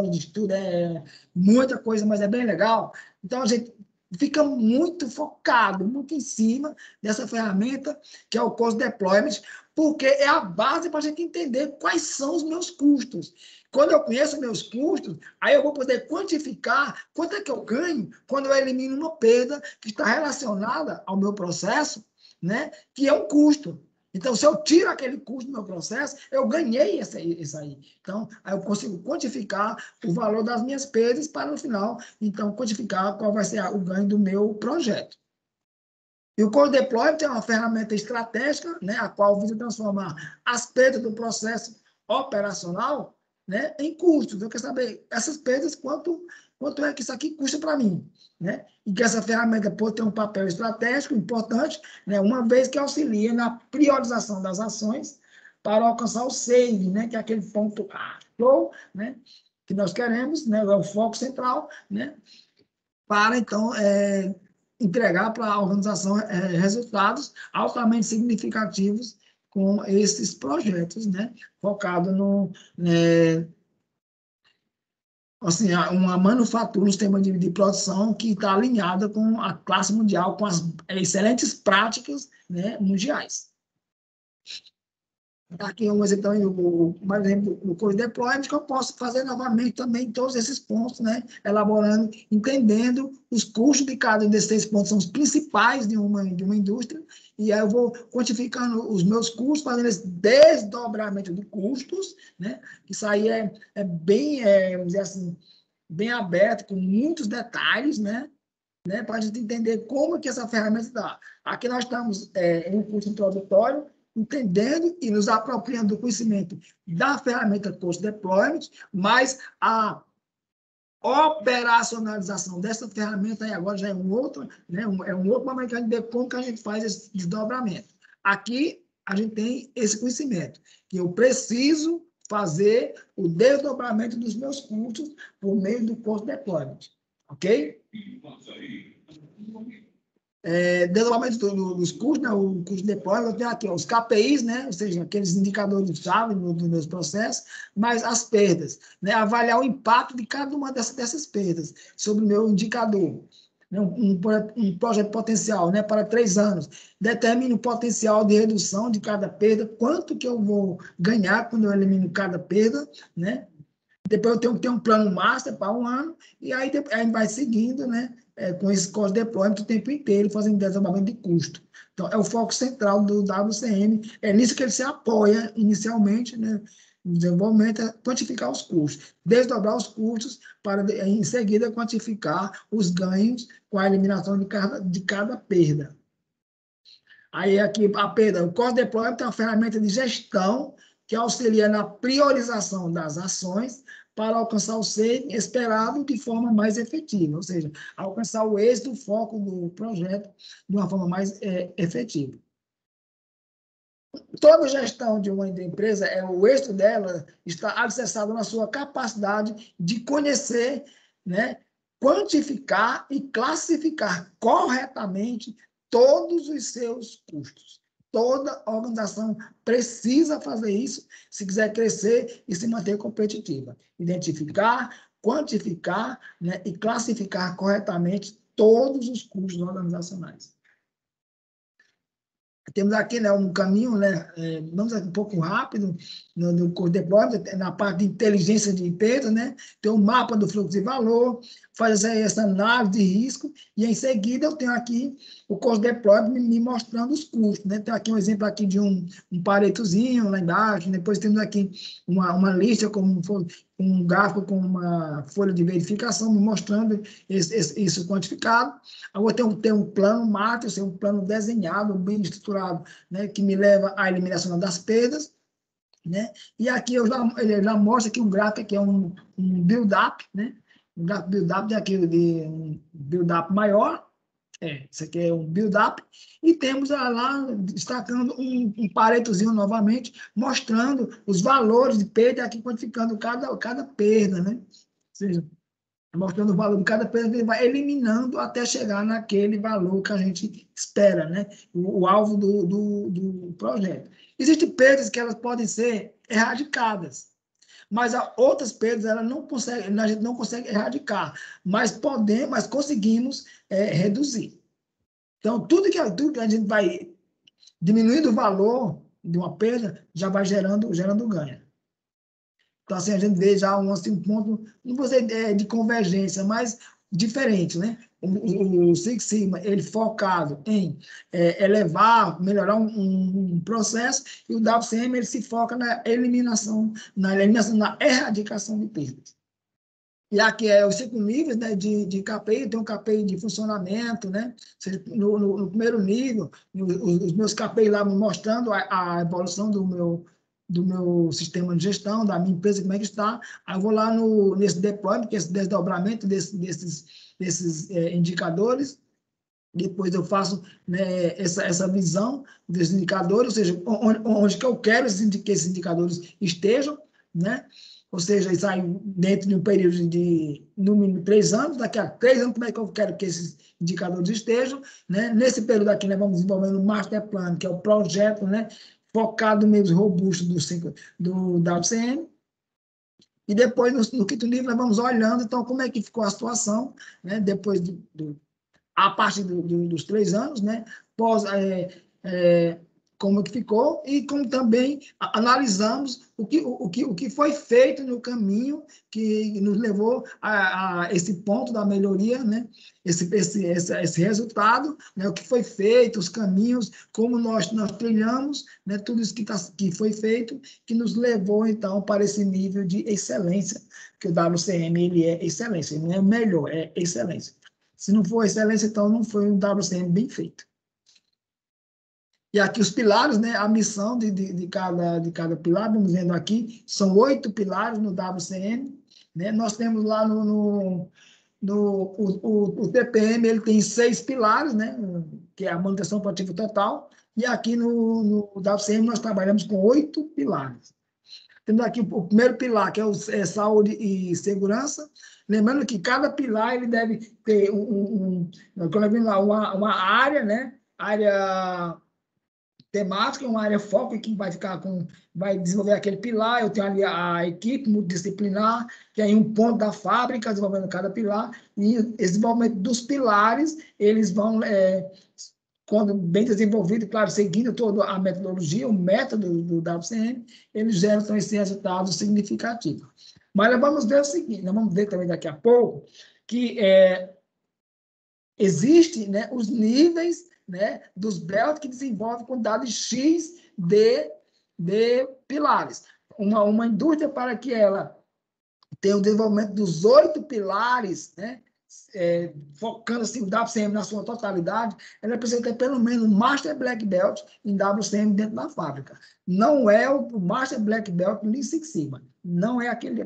de estudo, é muita coisa, mas é bem legal. Então, a gente fica muito focado, muito em cima dessa ferramenta, que é o cost deployment, porque é a base para a gente entender quais são os meus custos. Quando eu conheço meus custos, aí eu vou poder quantificar quanto é que eu ganho quando eu elimino uma perda que está relacionada ao meu processo, né? Que é um custo. Então, se eu tiro aquele custo do meu processo, eu ganhei isso aí. Então, aí eu consigo quantificar o valor das minhas perdas para, no final, então, quantificar qual vai ser o ganho do meu projeto. E o Cost Deployment é uma ferramenta estratégica, né, a qual visa transformar as perdas do processo operacional né, em custos. Eu quero saber essas perdas, quanto é que isso aqui custa para mim, né? E que essa ferramenta pode ter um papel estratégico importante, né, uma vez que auxilia na priorização das ações para alcançar o SAVE, né, que é aquele ponto show, né, que nós queremos, né, é o foco central, né, para, então, entregar para a organização resultados altamente significativos com esses projetos, né, focado no, assim, uma manufatura, um sistema de produção que está alinhada com a classe mundial, com as excelentes práticas, né, mundiais. Aqui um exemplo também, mais exemplo, o Code Deployment, que eu posso fazer novamente também todos esses pontos, né, elaborando, entendendo os custos de cada um desses pontos, são os principais de uma indústria, e aí eu vou quantificando os meus custos, fazendo esse desdobramento de custos, né, isso aí é bem, vamos dizer assim, bem aberto, com muitos detalhes, né, para a gente entender como que essa ferramenta está. Aqui nós estamos em um curso introdutório, entendendo e nos apropriando do conhecimento da ferramenta Cost Deployment, mas a operacionalização dessa ferramenta aí agora já é um outro, né, é um outro momento que a gente vê como que a gente faz esse desdobramento. Aqui a gente tem esse conhecimento, que eu preciso fazer o desdobramento dos meus custos por meio do Cost Deployment, ok? Desdobramento dos custos, né, o custo de depósito, eu tenho aqui os KPIs, né, ou seja, aqueles indicadores-chave dos meus processos, mas as perdas, né, avaliar o impacto de cada uma dessas perdas sobre o meu indicador. Né, um projeto potencial, né, para 3 anos, determine o potencial de redução de cada perda, quanto que eu vou ganhar quando eu elimino cada perda, né? Depois eu tenho que ter um plano master para 1 ano, e aí a gente vai seguindo, né, com esse cost deployment o tempo inteiro, fazendo desdobramento de custo. Então, é o foco central do WCM, é nisso que ele se apoia inicialmente, né, no desenvolvimento, é quantificar os custos, desdobrar os custos para, em seguida, quantificar os ganhos com a eliminação de cada perda. Aí, aqui, a perda, o cost deployment é uma ferramenta de gestão que auxilia na priorização das ações para alcançar o SAVE esperado de forma mais efetiva, ou seja, alcançar o êxito, o foco do projeto de uma forma mais efetiva. Toda gestão de uma empresa, o êxito dela está alicerçado na sua capacidade de conhecer, né, quantificar e classificar corretamente todos os seus custos. Toda organização precisa fazer isso se quiser crescer e se manter competitiva. Identificar, quantificar, né, e classificar corretamente todos os custos organizacionais. Temos aqui, né, um caminho, né, vamos aqui um pouco rápido, no Cost Deployment, na parte de inteligência de empresa, né, tem um mapa do fluxo de valor, faz essa análise de risco, e em seguida eu tenho aqui o Cost Deployment me mostrando os custos, né, tem aqui um exemplo aqui de um paretozinho lá embaixo, depois temos aqui uma lista como um gráfico com uma folha de verificação me mostrando isso quantificado. Agora tem um plano master, um plano desenhado, bem estruturado, né, que me leva à eliminação das perdas, né? E aqui ele já mostra aqui um gráfico que é um build-up, né? Um gráfico build-up aqui de um build-up maior, isso aqui é um build-up, e temos lá destacando um paretozinho novamente, mostrando os valores de perda, aqui quantificando cada perda, né? Ou seja, mostrando o valor de cada perda, ele vai eliminando até chegar naquele valor que a gente espera, né? O alvo do projeto. Existem perdas que elas podem ser erradicadas, mas há outras perdas a gente não consegue erradicar, mas conseguimos reduzir. Então, tudo que a gente vai diminuindo o valor de uma perda, já vai gerando ganho. Então, assim, a gente vê já um ponto, não vou dizer de convergência, mas diferente, né? O Six Sigma, ele focado em elevar, melhorar um processo, e o WCM, ele se foca na eliminação, na erradicação de perdas. E aqui é os 5 níveis, né, de KPI, tem um KPI de funcionamento, né? Ou seja, no primeiro nível, os meus KPI lá me mostrando a evolução do meu do meu sistema de gestão, da minha empresa, como é que está. Aí eu vou lá nesse deployment, que é esse desdobramento desses indicadores. Depois eu faço, né, essa visão desses indicadores, ou seja, onde que eu quero que esses indicadores estejam, né? Ou seja, isso aí dentro de um período de, no mínimo, 3 anos, daqui a 3 anos, como é que eu quero que esses indicadores estejam, né? Nesse período aqui, nós vamos desenvolvendo o Master Plan, que é o projeto, né, focado mesmo, robusto do WCM, e depois, no quinto nível, nós vamos olhando, então, como é que ficou a situação, né, depois a partir dos 3 anos, né? Pós, como que ficou, e como também analisamos o que foi feito no caminho que nos levou a esse ponto da melhoria, né? Esse resultado, né? O que foi feito, os caminhos, como nós trilhamos, né? Tudo isso que foi feito, que nos levou, então, para esse nível de excelência, que o WCM ele é excelência, ele não é o melhor, é excelência. Se não for excelência, então não foi um WCM bem feito. E aqui os pilares, né, a missão de cada pilar, vamos vendo aqui, são 8 pilares no WCM. Né? Nós temos lá o TPM, ele tem 6 pilares, né, que é a manutenção proativa total, e aqui no WCM nós trabalhamos com 8 pilares. Temos aqui o primeiro pilar, que é saúde e segurança. Lembrando que cada pilar ele deve ter uma área, né? Área temática, uma área foco, que vai desenvolver aquele pilar. Eu tenho ali a equipe multidisciplinar, que é em um ponto da fábrica, desenvolvendo cada pilar. E esse desenvolvimento dos pilares, eles vão quando bem desenvolvido, claro, seguindo toda a metodologia, o método do WCM, eles geram então, esse resultado significativo. Mas nós vamos ver o seguinte, nós vamos ver também daqui a pouco, que existem, né, os níveis, né, dos BELT que desenvolvem quantidade X de pilares. Uma indústria, para que ela tenha o desenvolvimento dos 8 pilares, né, focando assim, o WCM na sua totalidade, ela precisa ter pelo menos um Master Black Belt em WCM dentro da fábrica. Não é o Master Black Belt Lean Six Sigma, não é aquele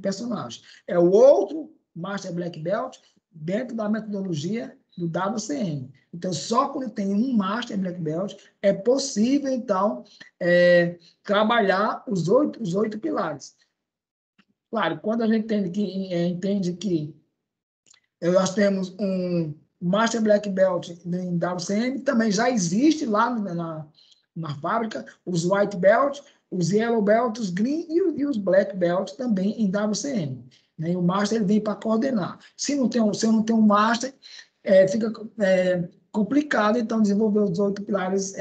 personagem. É o outro Master Black Belt dentro da metodologia do WCM. Então, só quando tem um Master Black Belt é possível, então, trabalhar os oito pilares. Claro, quando a gente entende que nós temos um Master Black Belt em WCM, também já existe lá na fábrica os White Belt, os Yellow Belt, os Green e os Black Belt também em WCM. Né? E o Master ele vem para coordenar. Se eu não tenho um Master, fica complicado, então, desenvolver os 8 pilares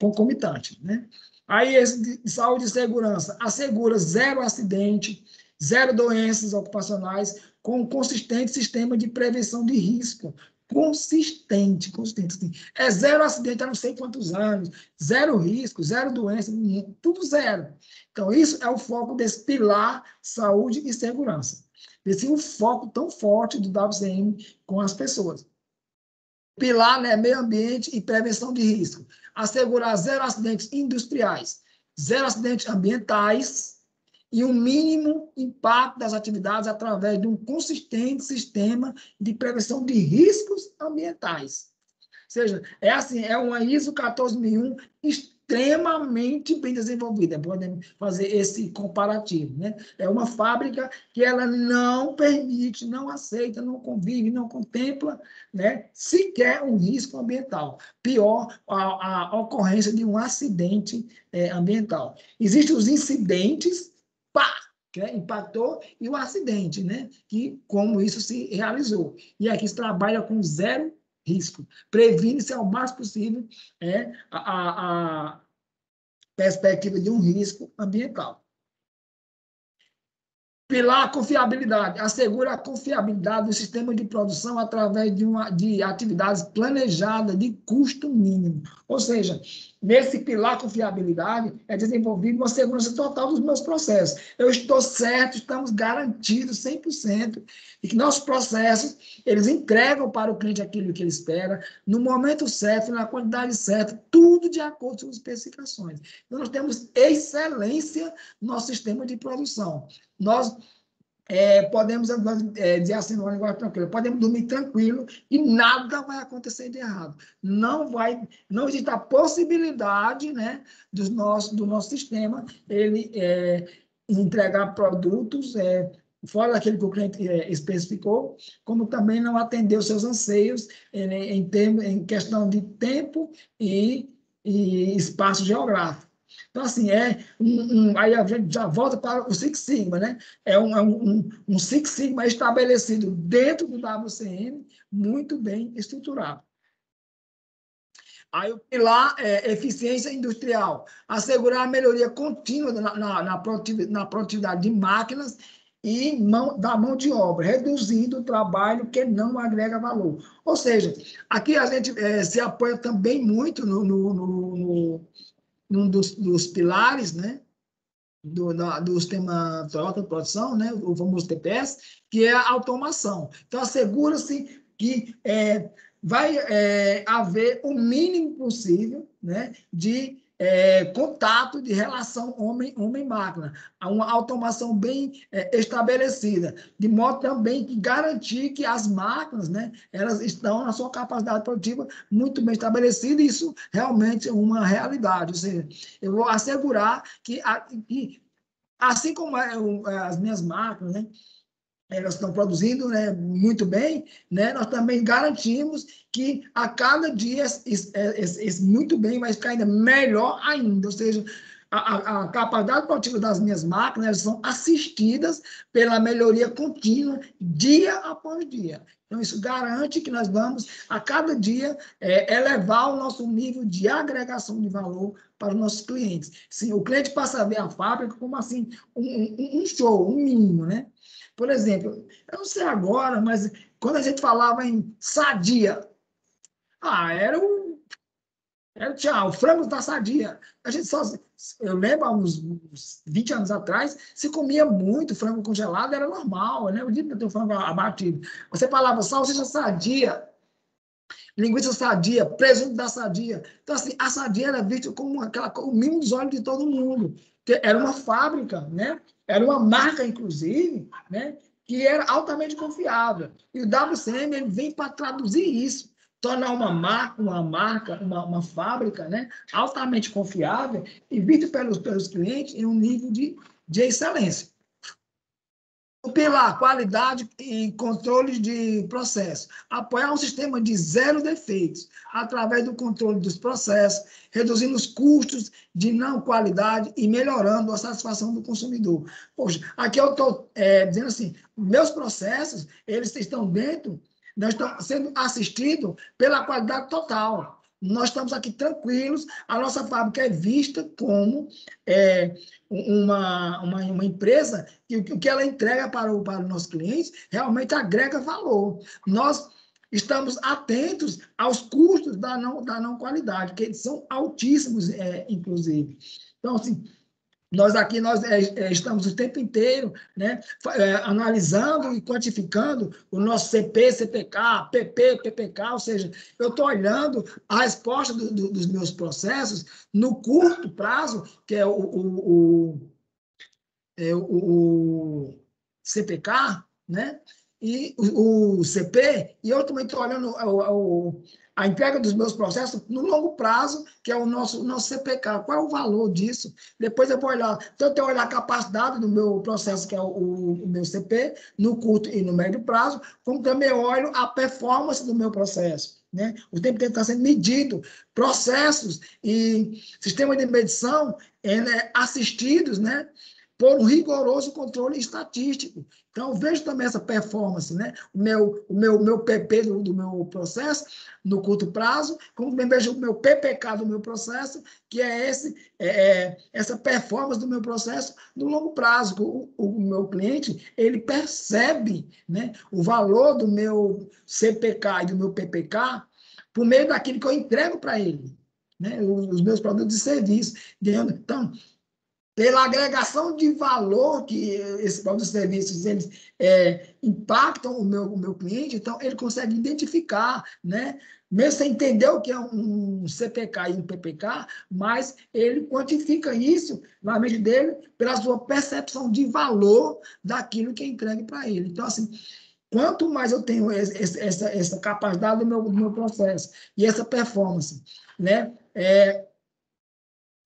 concomitantes. Né? Aí, esse de saúde e segurança assegura 0 acidente, 0 doenças ocupacionais, com um consistente sistema de prevenção de risco. Consistente. Assim. É 0 acidente há não sei quantos anos, 0 risco, 0 doença, tudo 0. Então, isso é o foco desse pilar saúde e segurança. Esse é o foco tão forte do WCM com as pessoas. Pilar, né, meio ambiente e prevenção de risco. Assegurar 0 acidentes industriais, 0 acidentes ambientais e um mínimo impacto das atividades através de um consistente sistema de prevenção de riscos ambientais. Ou seja, é uma ISO 14001 extremamente bem desenvolvida. Podemos fazer esse comparativo. Né? É uma fábrica que ela não permite, não aceita, não convive, não contempla, né, sequer um risco ambiental. Pior, a ocorrência de um acidente ambiental. Existem os incidentes, impactou, e o acidente, né? Que como isso se realizou. E aqui se trabalha com 0 risco. Previne-se ao máximo possível a perspectiva de um risco ambiental. Pilar, confiabilidade. Assegura a confiabilidade do sistema de produção através de atividades planejadas de custo mínimo. Ou seja, nesse pilar confiabilidade é desenvolvida uma segurança total dos meus processos. Eu estou certo, estamos garantidos 100%, e que nossos processos, eles entregam para o cliente aquilo que ele espera, no momento certo, na quantidade certa, tudo de acordo com as especificações. Então, nós temos excelência no nosso sistema de produção. Nós podemos dizer assim, numa linguagem tranquila, podemos dormir tranquilo e nada vai acontecer de errado. Não existe a possibilidade, né, do nosso sistema ele entregar produtos fora daquele que o cliente especificou, como também não atender os seus anseios em questão de tempo e espaço geográfico. Então, assim, aí a gente já volta para o Six Sigma, né? É um Six Sigma estabelecido dentro do WCM, muito bem estruturado. Aí o pilar é eficiência industrial, assegurar a melhoria contínua na produtividade de máquinas e da mão de obra, reduzindo o trabalho que não agrega valor. Ou seja, aqui a gente se apoia também muito num dos pilares, né, do sistema Toyota de produção, né, o famoso TPS, que é a automação. Então, assegura-se que vai haver o mínimo possível, né, de contato, de relação homem-máquina, uma automação bem estabelecida, de modo também que garantir que as máquinas, né, elas estão na sua capacidade produtiva muito bem estabelecida, e isso realmente é uma realidade. Ou seja, eu vou assegurar que assim como as minhas máquinas, né, elas estão produzindo, né, muito bem, né, nós também garantimos que a cada dia esse muito bem vai ficar ainda melhor ainda, ou seja, a capacidade produtiva das minhas máquinas, elas são assistidas pela melhoria contínua, dia após dia. Então, isso garante que nós vamos, a cada dia, elevar o nosso nível de agregação de valor para os nossos clientes. Sim, o cliente passa a ver a fábrica como assim, um show, um mínimo, né? Por exemplo, eu não sei agora, mas quando a gente falava em Sadia, era o frango da Sadia. A gente eu lembro, há uns 20 anos atrás, se comia muito frango congelado, era normal, né? O dia que tem frango abatido. Você falava salsicha Sadia, linguiça Sadia, presunto da Sadia. Então, assim, a Sadia era vista como o mínimo dos olhos de todo mundo. Era uma fábrica, né? Era uma marca, inclusive, né, que era altamente confiável. E o WCM ele vem para traduzir isso, tornar uma fábrica, né, altamente confiável e vista pelos clientes em um nível de excelência. Pela qualidade e controle de processo, apoiar um sistema de zero defeitos, através do controle dos processos, reduzindo os custos de não qualidade e melhorando a satisfação do consumidor. Poxa, aqui eu estou dizendo assim, meus processos, eles estão dentro, nós estamos sendo assistidos pela qualidade total. Nós estamos aqui tranquilos, a nossa fábrica é vista como uma empresa que o que ela entrega para os nossos clientes realmente agrega valor. Nós estamos atentos aos custos da não qualidade, que eles são altíssimos, inclusive. Então, assim, nós estamos o tempo inteiro, né, analisando e quantificando o nosso CP, CPK, PP, PPK, ou seja, eu estou olhando a resposta dos meus processos no curto prazo, que é o CPK, né, e o CP, e eu também estou olhando a entrega dos meus processos no longo prazo, que é o nosso CPK. Qual é o valor disso? Depois eu vou olhar, tanto eu olhar a capacidade do meu processo, que é o meu CP, no curto e no médio prazo, como também eu olho a performance do meu processo, né? O tempo que está sendo medido, processos e sistemas de medição assistidos, né, por um rigoroso controle estatístico. Então, eu vejo também essa performance, né? O meu PP do meu processo, no curto prazo, como também vejo o meu PPK do meu processo, que é essa performance do meu processo no longo prazo. O meu cliente, ele percebe, né, o valor do meu CPK e do meu PPK por meio daquilo que eu entrego para ele, né? Os meus produtos e serviços. Então, pela agregação de valor que esses produtos e serviços eles impactam o meu cliente, então ele consegue identificar, né? Mesmo sem entender o que é um CPK e um PPK, mas ele quantifica isso na mente dele pela sua percepção de valor daquilo que é entregue para ele. Então, assim, quanto mais eu tenho essa capacidade do meu processo e essa performance, né?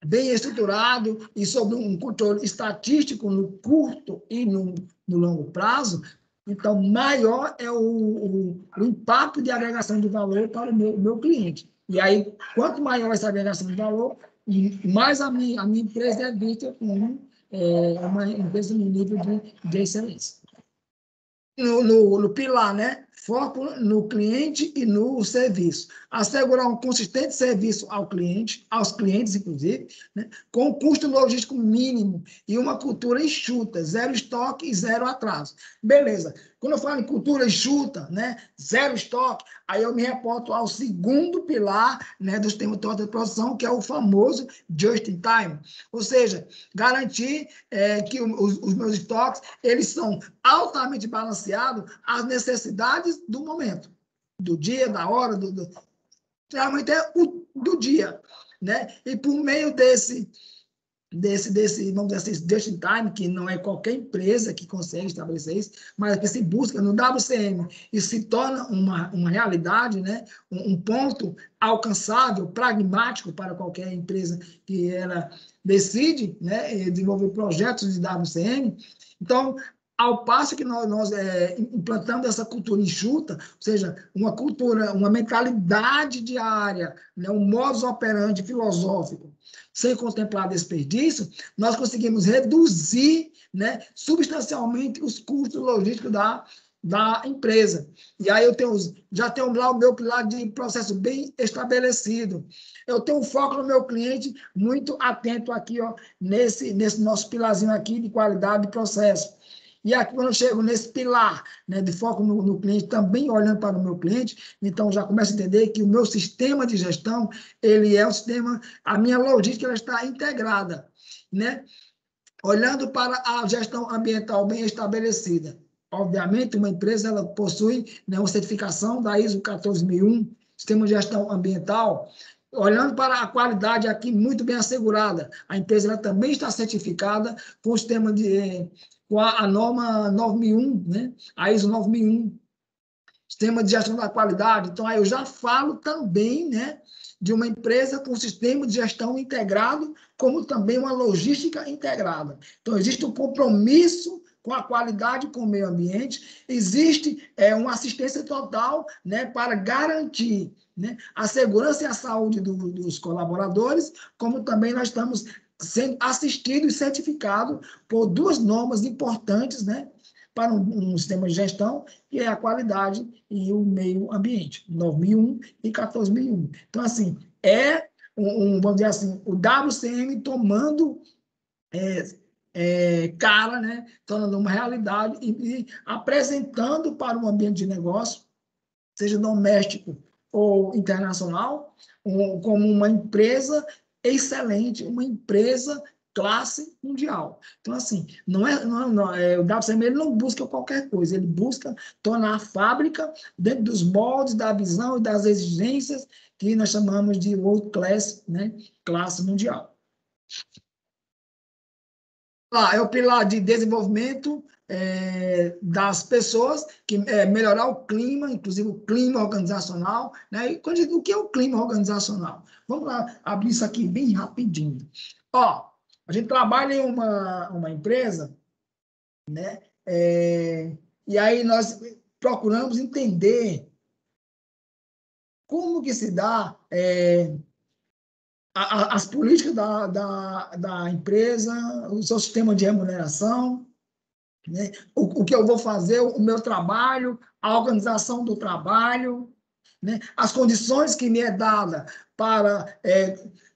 Bem estruturado e sob um controle estatístico no curto e no longo prazo, então, maior é o impacto de agregação de valor para o meu cliente. E aí, quanto maior essa agregação de valor, mais a minha empresa é vista como uma empresa no nível de excelência. No pilar, né? Foco no cliente e no serviço. Assegurar um consistente serviço ao cliente, aos clientes, inclusive, né? Com custo logístico mínimo e uma cultura enxuta, zero estoque e zero atraso. Beleza. Quando eu falo em cultura enxuta, né? Zero estoque, aí eu me reporto ao segundo pilar, né, do sistema de produção, que é o famoso just in time. Ou seja, garantir que os meus estoques eles são altamente balanceados às necessidades do momento, do dia, da hora, realmente é do dia, né? E por meio desse, vamos dizer assim, just in time, que não é qualquer empresa que consegue estabelecer isso, mas que se busca no WCM e se torna uma realidade, né? Um ponto alcançável, pragmático para qualquer empresa que ela decide, né, desenvolver projetos de WCM. Então, ao passo que nós implantamos essa cultura enxuta, ou seja, uma cultura, uma mentalidade diária, né, um modus operandi filosófico, sem contemplar desperdício, nós conseguimos reduzir, né, substancialmente os custos logísticos da empresa. E aí já tenho lá o meu pilar de processo bem estabelecido. Eu tenho um foco no meu cliente muito atento aqui, ó, nesse nosso pilarzinho aqui de qualidade de processo. E aqui, quando eu chego nesse pilar, né, de foco no cliente, também olhando para o meu cliente, então já começo a entender que o meu sistema de gestão, ele é um sistema, a minha logística ela está integrada, né? Olhando para a gestão ambiental bem estabelecida. Obviamente, uma empresa ela possui, né, uma certificação da ISO 14001, sistema de gestão ambiental. Olhando para a qualidade aqui muito bem assegurada, a empresa ela também está certificada com o sistema com a norma 9001, né? A ISO 9001, sistema de gestão da qualidade. Então, aí eu já falo também, né, de uma empresa com sistema de gestão integrado, como também uma logística integrada. Então, existe um compromisso com a qualidade com o meio ambiente, existe uma assistência total, né, para garantir, né, a segurança e a saúde dos colaboradores, como também nós estamos sendo assistidos e certificados por duas normas importantes, né, para um sistema de gestão, que é a qualidade e o meio ambiente, 9001 e 14001. Então, assim, vamos dizer assim, o WCM tomando cara, né, tornando uma realidade e apresentando para o ambiente de negócio, seja doméstico ou internacional, como uma empresa excelente, uma empresa classe mundial. Então, assim, o WCM ele não busca qualquer coisa, ele busca tornar a fábrica dentro dos moldes da visão e das exigências que nós chamamos de world class, né, classe mundial. É o pilar de desenvolvimento das pessoas, que melhorar o clima, inclusive o clima organizacional, né? E o que é o clima organizacional? Vamos lá abrir isso aqui bem rapidinho. Ó, a gente trabalha em uma empresa, né? E aí nós procuramos entender como que se dá as políticas da empresa, o seu sistema de remuneração, né? O que eu vou fazer, o meu trabalho, a organização do trabalho, né? As condições que me é dada para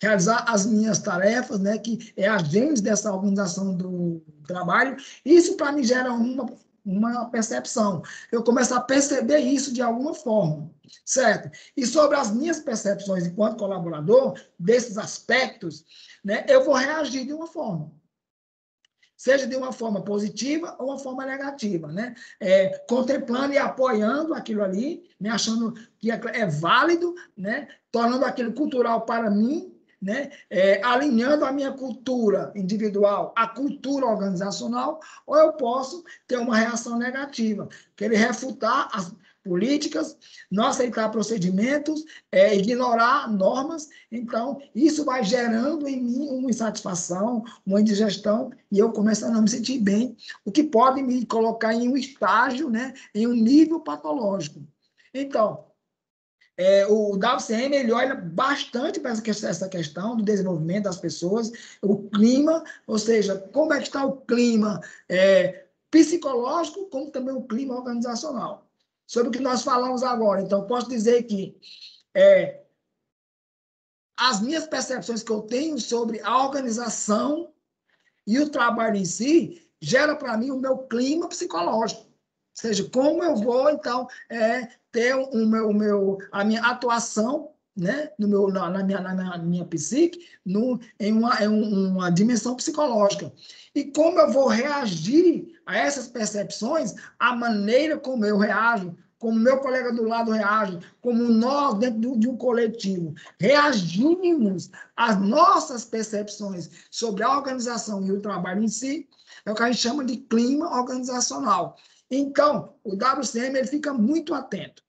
realizar as minhas tarefas, né? Que é a gente dessa organização do trabalho. Isso, para mim, gera uma percepção. Eu começo a perceber isso de alguma forma, certo? E sobre as minhas percepções enquanto colaborador, desses aspectos, né? Eu vou reagir de uma forma, seja de uma forma positiva ou uma forma negativa, né? Contemplando e apoiando aquilo ali, né? Achando que é válido, né? Tornando aquilo cultural para mim, né? Alinhando a minha cultura individual à cultura organizacional, ou eu posso ter uma reação negativa, querer refutar as políticas, não aceitar procedimentos, ignorar normas. Então, isso vai gerando em mim uma insatisfação, uma indigestão, e eu começo a não me sentir bem, o que pode me colocar em um estágio, né, em um nível patológico. Então, o WCM ele olha bastante para essa questão do desenvolvimento das pessoas, o clima, ou seja, como é que está o clima psicológico, como também o clima organizacional. Sobre o que nós falamos agora, então, posso dizer que as minhas percepções que eu tenho sobre a organização e o trabalho em si gera para mim o meu clima psicológico. Ou seja, como eu vou, então, ter a minha atuação, né, na minha psique, em uma dimensão psicológica. E como eu vou reagir a essas percepções, a maneira como eu reajo, como meu colega do lado reage, como nós, dentro de um coletivo, reagimos às nossas percepções sobre a organização e o trabalho em si, é o que a gente chama de clima organizacional. Então, o WCM ele fica muito atento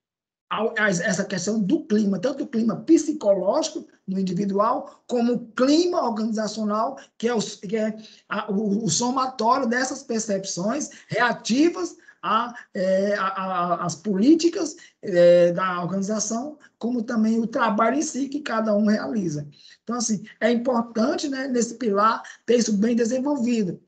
a essa questão do clima, tanto o clima psicológico no individual, como o clima organizacional, que é o somatório dessas percepções reativas às políticas da organização, como também o trabalho em si que cada um realiza. Então, assim, é importante, né, nesse pilar, ter isso bem desenvolvido.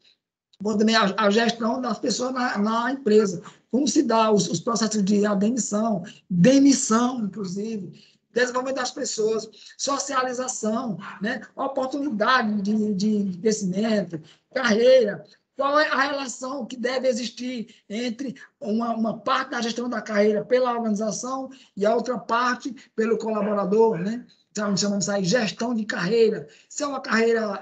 Também a gestão das pessoas na empresa, como se dá os processos de admissão, demissão, inclusive, desenvolvimento das pessoas, socialização, né? Oportunidade de crescimento, carreira, qual é a relação que deve existir entre uma parte da gestão da carreira pela organização e a outra parte pelo colaborador, né? Então, chamamos aí gestão de carreira. Se é uma carreira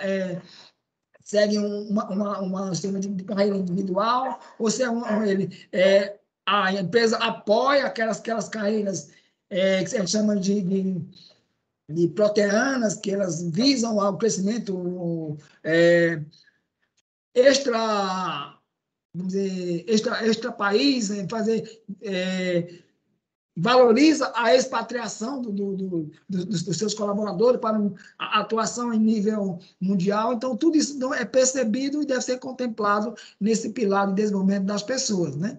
segue uma sistema de carreira individual, ou se a empresa apoia aquelas carreiras que se chama de proteanas, que elas visam ao crescimento extra, vamos dizer, extra país, fazer valoriza a expatriação dos seus colaboradores para a atuação em nível mundial. Então, tudo isso é percebido e deve ser contemplado nesse pilar de desenvolvimento das pessoas, né?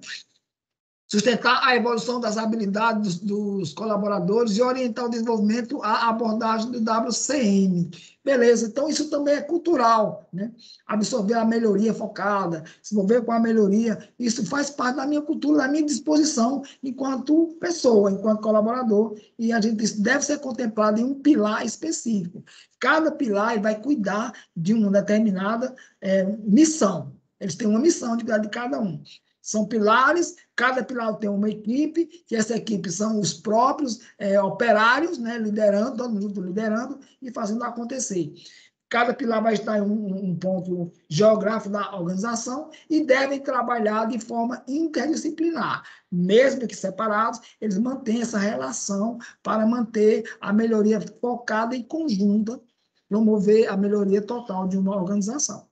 Sustentar a evolução das habilidades dos colaboradores e orientar o desenvolvimento à abordagem do WCM. Beleza, então isso também é cultural, né? Absorver a melhoria focada, se envolver com a melhoria, isso faz parte da minha cultura, da minha disposição enquanto pessoa, enquanto colaborador, e a gente isso deve ser contemplado em um pilar específico. Cada pilar vai cuidar de uma determinada missão. Eles têm uma missão de cada um. São pilares, cada pilar tem uma equipe, que essa equipe são os próprios operários, né, liderando, todo mundo liderando e fazendo acontecer. Cada pilar vai estar em um ponto geográfico da organização e devem trabalhar de forma interdisciplinar. Mesmo que separados, eles mantêm essa relação para manter a melhoria focada e conjunta, promover a melhoria total de uma organização.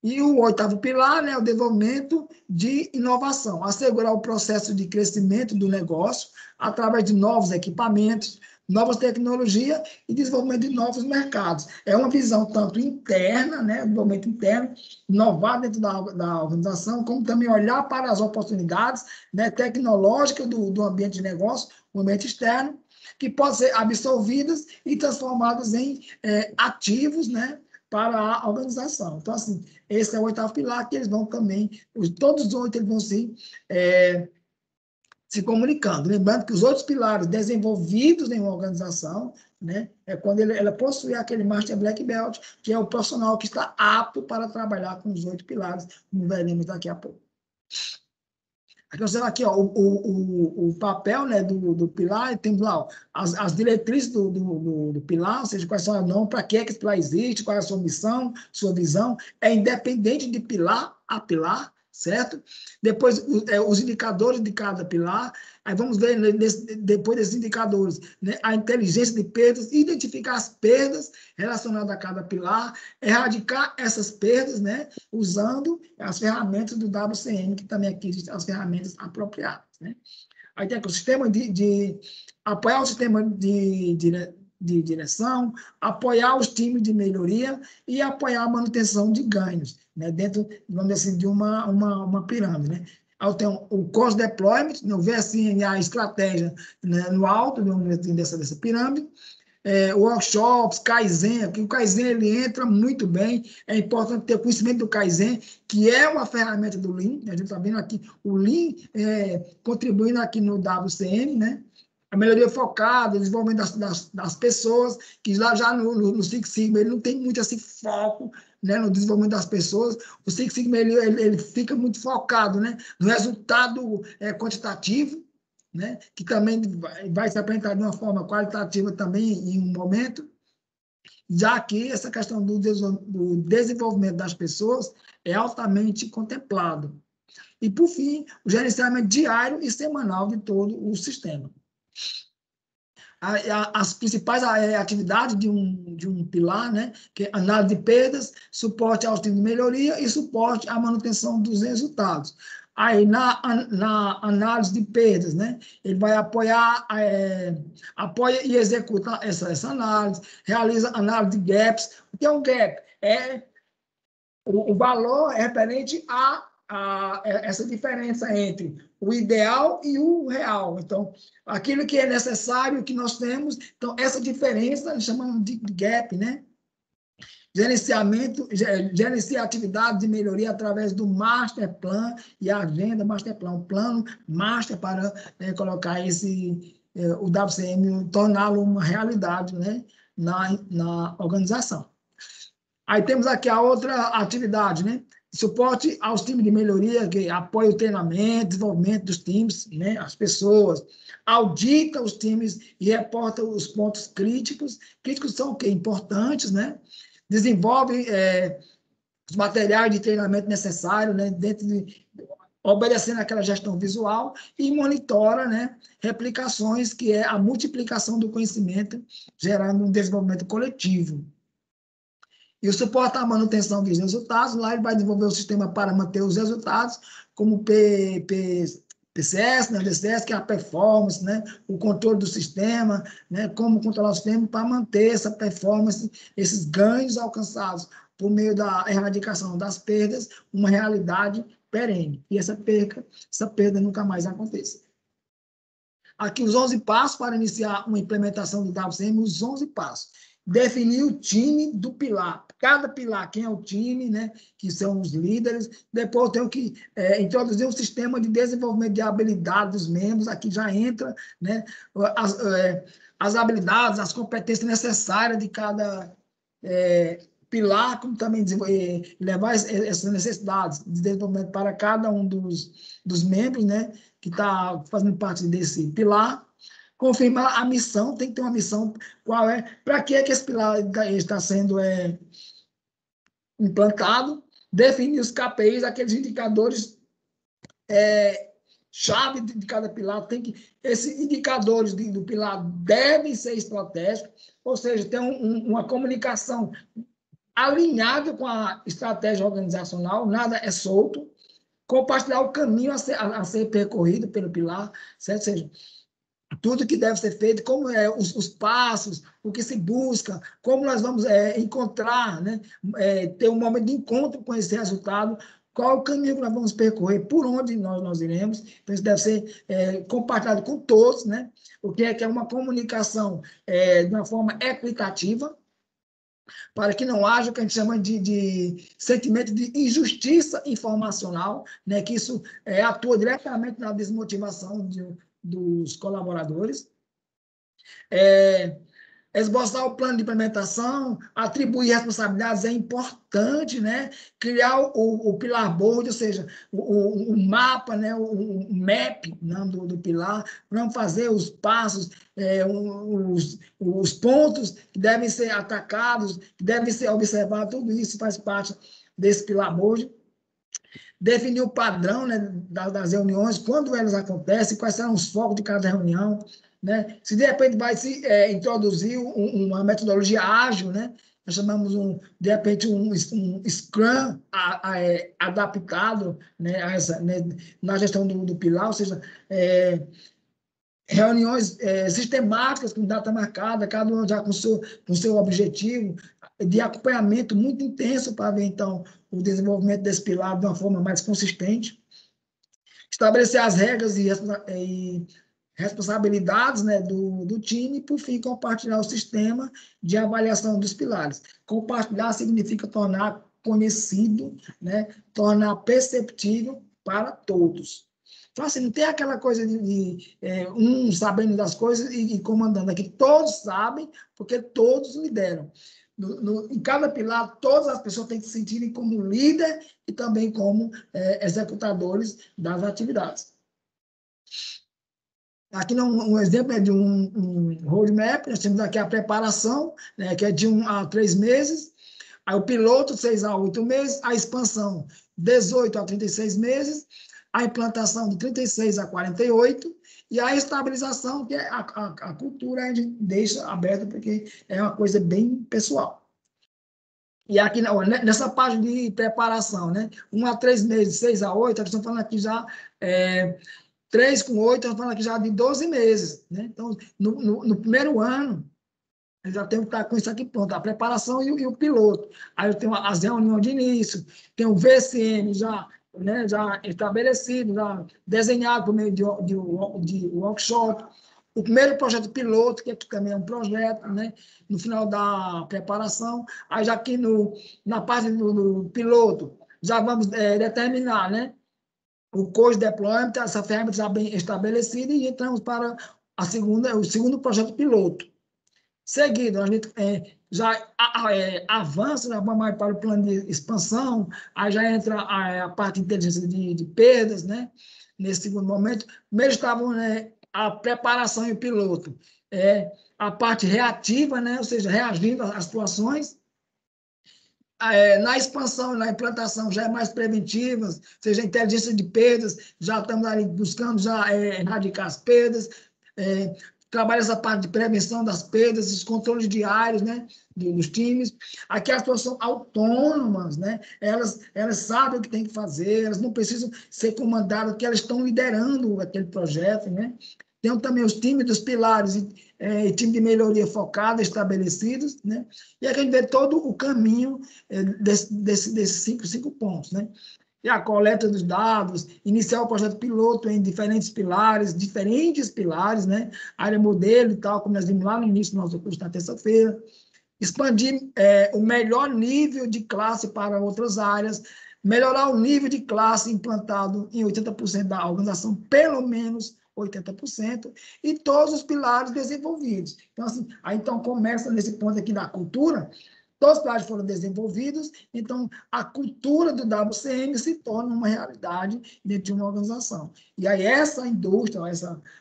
E o oitavo pilar, né, o desenvolvimento de inovação, assegurar o processo de crescimento do negócio através de novos equipamentos, novas tecnologias e desenvolvimento de novos mercados. É uma visão tanto interna, né, desenvolvimento interno, inovar dentro da organização, como também olhar para as oportunidades, né, tecnológicas do ambiente de negócio, o ambiente externo, que podem ser absorvidas e transformadas em ativos, né, para a organização. Então, assim, esse é o 8º pilar, que eles vão também, todos os 8 eles vão se comunicando. Lembrando que os outros pilares desenvolvidos em uma organização, né, é quando ela possui aquele Master Black Belt, que é o profissional que está apto para trabalhar com os 8 pilares, como veremos daqui a pouco. Aqui, aqui ó, o papel, né, do pilar, temos lá ó, as diretrizes do pilar, ou seja, quais são as normas, para que esse pilar existe, qual é a sua missão, sua visão, é independente de pilar a pilar, certo? Depois, os indicadores de cada pilar, aí vamos ver, depois desses indicadores, né, a inteligência de perdas, identificar as perdas relacionadas a cada pilar, erradicar essas perdas, né, usando as ferramentas do WCM, que também aqui existem as ferramentas apropriadas, né? Aí tem aqui o sistema de apoiar o sistema de direção, apoiar os times de melhoria e apoiar a manutenção de ganhos, né, dentro, vamos dizer assim, de uma pirâmide, né? Aí tem o cost deployment, não vê assim a estratégia, né, no alto dessa pirâmide, workshops, Kaizen, que o Kaizen ele entra muito bem, é importante ter conhecimento do Kaizen, que é uma ferramenta do Lean, a gente está vendo aqui o Lean contribuindo aqui no WCM, né? A melhoria focada, o desenvolvimento das pessoas, que já no Six Sigma ele não tem muito esse foco, né, no desenvolvimento das pessoas. O Six Sigma ele fica muito focado, né, no resultado quantitativo, né, que também vai se apresentar de uma forma qualitativa também em um momento, já que essa questão do desenvolvimento das pessoas é altamente contemplado. E, por fim, o gerenciamento diário e semanal de todo o sistema. As principais atividades de um pilar, né, que é análise de perdas, suporte aos times de melhoria e suporte à manutenção dos resultados. Aí, na análise de perdas, né, ele vai apoia e executa essa análise, realiza análise de gaps. O que é um gap? É o valor referente a essa diferença entre o ideal e o real. Então, aquilo que é necessário, que nós temos, então, essa diferença, chamamos de gap, né? Gerencia atividades de melhoria através do master plan e a agenda master plan, o plano master para colocar o WCM, torná-lo uma realidade, né, na organização. Aí temos aqui a outra atividade, né? Suporte aos times de melhoria, que apoia o treinamento, desenvolvimento dos times, né? As pessoas. Audita os times e reporta os pontos críticos. Críticos são o quê? Importantes, né? Desenvolve os materiais de treinamento necessários, né? Obedecendo aquela gestão visual e monitora, né, replicações, que é a multiplicação do conhecimento, gerando um desenvolvimento coletivo. E o suporte à manutenção dos resultados, lá ele vai desenvolver o sistema para manter os resultados, como PCS, né, DCS, que é a performance, né, o controle do sistema, né, como controlar o sistema para manter essa performance, esses ganhos alcançados por meio da erradicação das perdas, uma realidade perene. E essa perda nunca mais aconteça. Aqui os 11 passos para iniciar uma implementação do WCM, os 11 passos. Definir o time do pilar. Cada pilar, quem é o time, né, que são os líderes. Depois eu tenho que introduzir um sistema de desenvolvimento de habilidades dos membros. Aqui já entra, né, as habilidades, as competências necessárias de cada pilar, como também levar essas necessidades de desenvolvimento para cada um dos membros, né, que está fazendo parte desse pilar. Confirmar a missão, tem que ter uma missão, qual é, para que esse pilar está sendo implantado, definir os KPIs, aqueles indicadores chave de cada pilar, esses indicadores do pilar devem ser estratégicos, ou seja, ter uma comunicação alinhada com a estratégia organizacional, nada é solto, compartilhar o caminho a ser percorrido pelo pilar, certo? Ou seja, tudo que deve ser feito, como os passos, o que se busca, como nós vamos encontrar, né? Ter um momento de encontro com esse resultado, qual o caminho que nós vamos percorrer, por onde nós iremos. Então, isso deve ser compartilhado com todos, né? O que é uma comunicação de uma forma equitativa, para que não haja o que a gente chama de sentimento de injustiça informacional, né? Que isso atua diretamente na desmotivação dos colaboradores. Esboçar o plano de implementação, atribuir responsabilidades é importante, né? Criar o pilar board, ou seja, o mapa, né? o map, né? do pilar, vamos fazer os passos, os pontos que devem ser atacados, que devem ser observados, tudo isso faz parte desse pilar board. Definir o padrão, né, das reuniões, quando elas acontecem, quais serão os focos de cada reunião, né? Se de repente vai se introduzir uma metodologia ágil, né? Nós chamamos de repente um Scrum adaptado, né, na gestão do pilar, ou seja, reuniões sistemáticas com data marcada, cada um já com seu objetivo, de acompanhamento muito intenso para ver, então, o desenvolvimento desse pilar de uma forma mais consistente. Estabelecer as regras e responsabilidades, né, do time e, por fim, compartilhar o sistema de avaliação dos pilares. Compartilhar significa tornar conhecido, né, tornar perceptível para todos. Então, assim, não tem aquela coisa de um sabendo das coisas e comandando. Aqui todos sabem, porque todos lideram. Em cada pilar, todas as pessoas têm que se sentirem como líder e também como executadores das atividades. Aqui um exemplo é de um roadmap, nós temos aqui a preparação, né, que é de 1 a 3 meses, aí o piloto, 6 a 8 meses, a expansão, 18 a 36 meses, a implantação de 36 a 48, e a estabilização, que é a cultura, a gente deixa aberta, porque é uma coisa bem pessoal. E aqui, nessa parte de preparação, né, 1 a 3 meses, 6 a 8, nós estamos falando aqui já 3 com 8, estamos falando aqui já de 12 meses. Né? Então, no primeiro ano, eu já tenho que estar com isso aqui pronto, a preparação e o piloto. Aí eu tenho as reuniões de início, tem o VCM já, né, já estabelecido, já desenhado por meio de workshop. O primeiro projeto piloto, que também é um projeto, né, no final da preparação. Aí já aqui na parte do piloto, já vamos determinar, né, o Code Deployment, essa ferramenta já bem estabelecida, e entramos para o segundo projeto piloto. Seguido, a gente já avança, já vamos para o plano de expansão, aí já entra a parte de inteligência de perdas, né? Nesse segundo momento. Primeiro estavam, né, a preparação e o piloto, a parte reativa, né? Ou seja, reagindo às situações. Na expansão e na implantação já é mais preventivas, seja inteligência de perdas, já estamos ali buscando já erradicar as perdas, trabalha essa parte de prevenção das perdas, os controles diários, né, dos times. Aqui as pessoas são autônomas, né, elas sabem o que tem que fazer, elas não precisam ser comandadas, porque elas estão liderando aquele projeto, né. Tem também os times dos pilares e time de melhoria focada, estabelecidos, né? E aqui a gente vê todo o caminho desses cinco pontos, né? E a coleta dos dados, iniciar o projeto piloto em diferentes pilares, né? Área modelo e tal, como nós vimos lá no início do nosso curso na terça-feira. Expandir o melhor nível de classe para outras áreas, melhorar o nível de classe implantado em 80% da organização, pelo menos 80%, e todos os pilares desenvolvidos. Então, assim, aí então começa nesse ponto aqui da cultura, todos os pilares foram desenvolvidos, então a cultura do WCM se torna uma realidade dentro de uma organização. E aí essa indústria,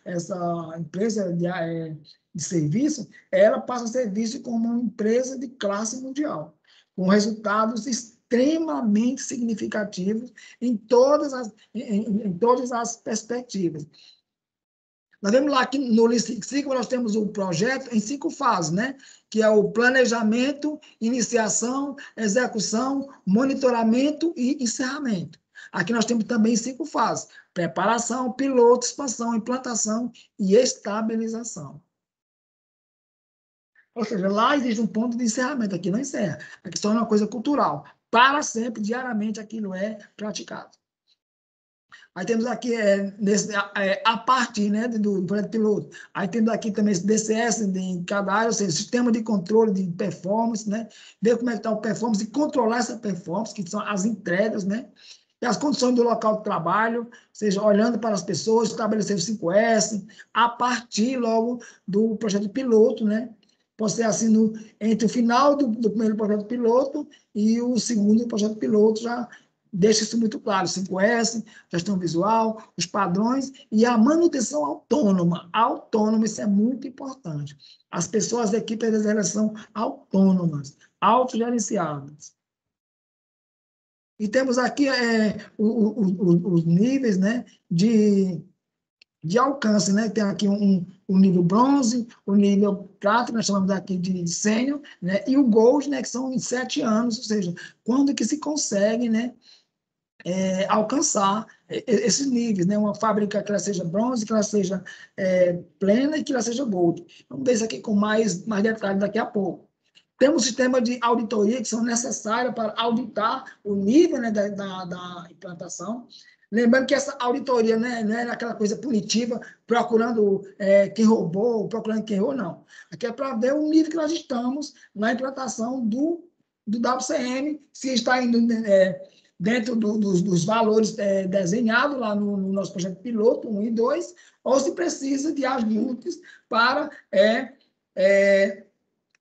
essa empresa de serviço, ela passa a ser vista como uma empresa de classe mundial, com resultados extremamente significativos em todas as perspectivas. Nós vemos lá que no Lean Six Sigma nós temos o projeto em 5 fases, né? Que é o planejamento, iniciação, execução, monitoramento e encerramento. Aqui nós temos também 5 fases: preparação, piloto, expansão, implantação e estabilização. Ou seja, lá existe um ponto de encerramento, aqui não encerra. Aqui só é uma coisa cultural. para sempre, diariamente, aquilo é praticado. Aí temos aqui, a partir, né, do projeto piloto, aí temos aqui também esse DCS em cada área, ou seja, sistema de controle de performance, né, ver como é que está o performance e controlar essa performance, que são as entregas, né, e as condições do local de trabalho, ou seja, olhando para as pessoas, estabelecer o 5S, a partir logo do projeto piloto, né, pode ser assim, entre o final do primeiro projeto piloto e o segundo projeto piloto, já deixa isso muito claro, 5S, gestão visual, os padrões e a manutenção autônoma. Autônoma, isso é muito importante. As pessoas da equipe elas são autônomas, autogerenciadas. E temos aqui os níveis, né, de alcance, né? Tem aqui o nível bronze, o nível prata, nós chamamos aqui de sênior, né? E o gold, né? Que são em 7 anos, ou seja, quando que se consegue, né? Alcançar esses níveis, né? Uma fábrica que ela seja bronze, que ela seja plena e que ela seja gold. Vamos ver isso aqui com mais detalhes daqui a pouco. Temos um sistema de auditoria que são necessários para auditar o nível, né, da implantação. Lembrando que essa auditoria, né, não é aquela coisa punitiva, procurando quem roubou, procurando quem errou, não. Aqui é para ver o nível que nós estamos na implantação do WCM, se está indo dentro dos valores desenhados lá no nosso projeto piloto 1 e 2, ou se precisa de ajustes para,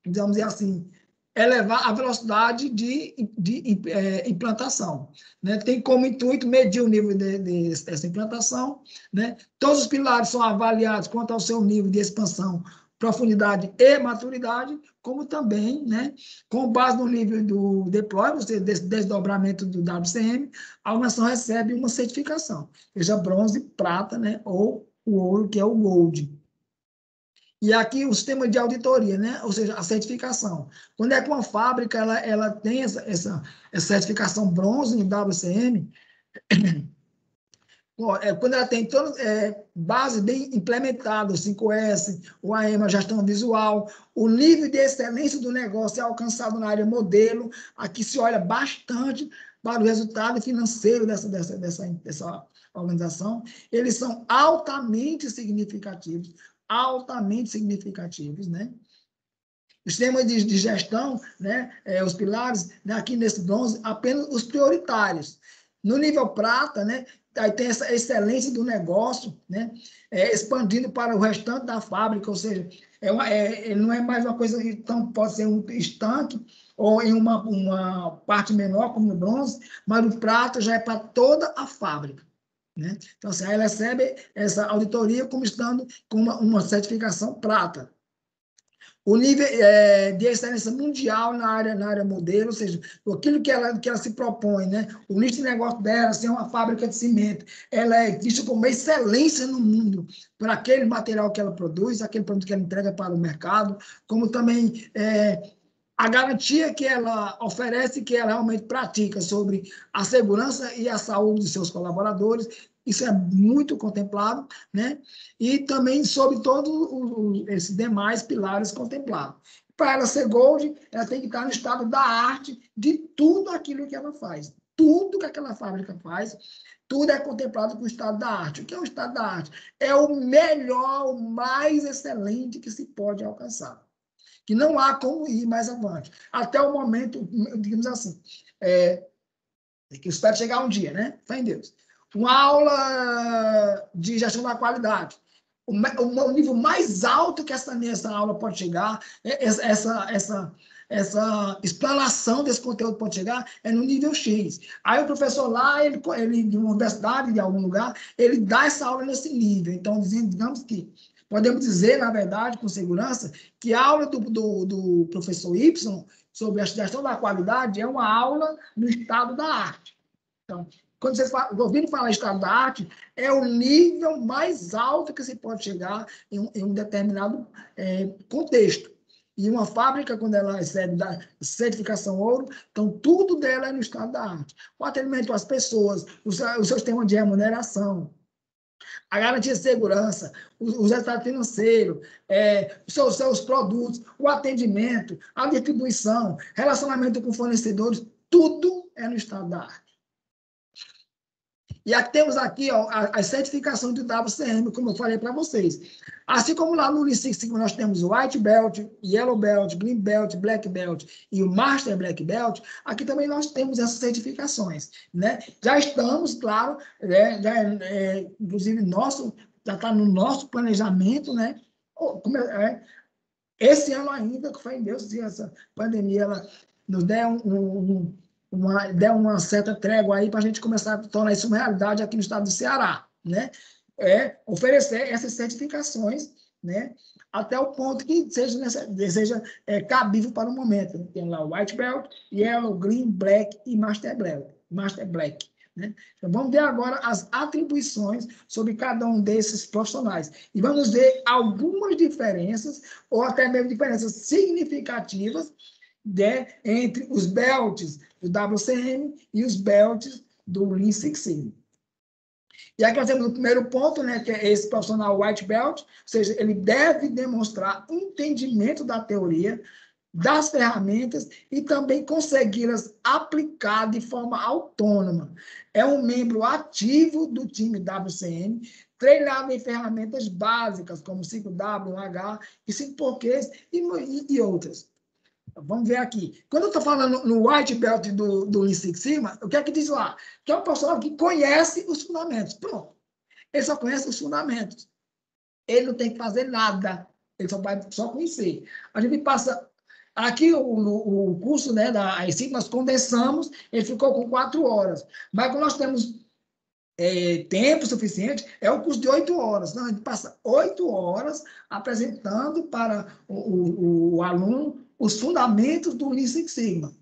digamos assim, elevar a velocidade de implantação. Né? Tem como intuito medir o nível dessa implantação. Né? Todos os pilares são avaliados quanto ao seu nível de expansão, profundidade e maturidade, como também, né, com base no nível do deploy, ou seja, desse desdobramento do WCM, a organização recebe uma certificação, seja bronze, prata, né, ou o ouro, que é o gold. E aqui o sistema de auditoria, né? Ou seja, a certificação. Quando é que uma fábrica ela tem essa certificação bronze no WCM, quando ela tem toda base bem implementada, o 5S, o AEMA, gestão visual, o nível de excelência do negócio é alcançado na área modelo, aqui se olha bastante para o resultado financeiro dessa organização, eles são altamente significativos, né? O sistema de gestão, né, os pilares, né, aqui nesse bronze, apenas os prioritários. No nível prata, né, aí tem essa excelência do negócio, né, expandindo para o restante da fábrica, ou seja, não é mais uma coisa que então, pode ser um estanque ou em uma parte menor, como no bronze, mas o prata já é para toda a fábrica. Né? Então, assim, ela recebe essa auditoria como estando com uma certificação prata. O nível de excelência mundial na área modelo, ou seja, aquilo que ela se propõe, né? O nicho de negócio dela, ser uma fábrica de cimento, ela é vista como excelência no mundo por aquele material que ela produz, aquele produto que ela entrega para o mercado, como também a garantia que ela oferece, que ela realmente pratica sobre a segurança e a saúde dos seus colaboradores, isso é muito contemplado, né? E também sobre todos esses demais pilares contemplados. Para ela ser gold, ela tem que estar no estado da arte de tudo aquilo que ela faz. Tudo que aquela fábrica faz, tudo é contemplado com o estado da arte. O que é o estado da arte? É o melhor, o mais excelente que se pode alcançar. Que não há como ir mais avante. Até o momento, digamos assim, que eu espero chegar um dia, né? Fé em Deus. Uma aula de gestão da qualidade. O nível mais alto que essa aula pode chegar, essa explanação desse conteúdo pode chegar, é no nível X. Aí o professor lá, ele de uma universidade, de algum lugar, ele dá essa aula nesse nível. Então, digamos que podemos dizer, na verdade, com segurança, que a aula do professor Y sobre a gestão da qualidade é uma aula no estado da arte. Então, quando vocês ouvindo falar em estado da arte, é o nível mais alto que se pode chegar em um determinado contexto. E uma fábrica, quando ela recebe da certificação ouro, então tudo dela é no estado da arte. O atendimento às pessoas, o seu sistema de remuneração, a garantia de segurança, os resultados financeiros, os seus produtos, o atendimento, a distribuição, relacionamento com fornecedores, tudo é no estado da arte. E aqui temos aqui ó, as certificações do WCM, como eu falei para vocês. Assim como lá no Lean Six Sigma nós temos o White Belt, Yellow Belt, Green Belt, Black Belt e o Master Black Belt, aqui também nós temos essas certificações. Né? Já estamos, claro, inclusive já está no nosso planejamento, né? Esse ano ainda, que foi em Deus, se essa pandemia ela nos der uma certa trégua aí para a gente começar a tornar isso uma realidade aqui no estado do Ceará, né? Oferecer essas certificações, né? Até o ponto que seja cabível para o momento. Tem lá o White Belt, Yellow, Green, Black e Master Black. Né? Então, vamos ver agora as atribuições sobre cada um desses profissionais. E vamos ver algumas diferenças, ou até mesmo diferenças significativas, entre os belts do WCM e os belts do Lean Six Sigma. E aqui nós temos o primeiro ponto, né, que é esse profissional White Belt, ou seja, ele deve demonstrar entendimento da teoria, das ferramentas e também consegui-las aplicar de forma autônoma. É um membro ativo do time WCM, treinado em ferramentas básicas, como 5W, 1H, e 5porquês e outras. Vamos ver aqui. Quando eu estou falando no White Belt do Lean Six Sigma, o que é que diz lá? Que é um profissional que conhece os fundamentos. Pronto. Ele só conhece os fundamentos. Ele não tem que fazer nada. Ele só vai só conhecer. A gente passa... Aqui, o curso, né, da ESIC, nós condensamos, ele ficou com 4 horas. Mas como nós temos tempo suficiente, é um curso de 8 horas. Então, a gente passa 8 horas apresentando para o aluno os fundamentos do Lean Six Sigma.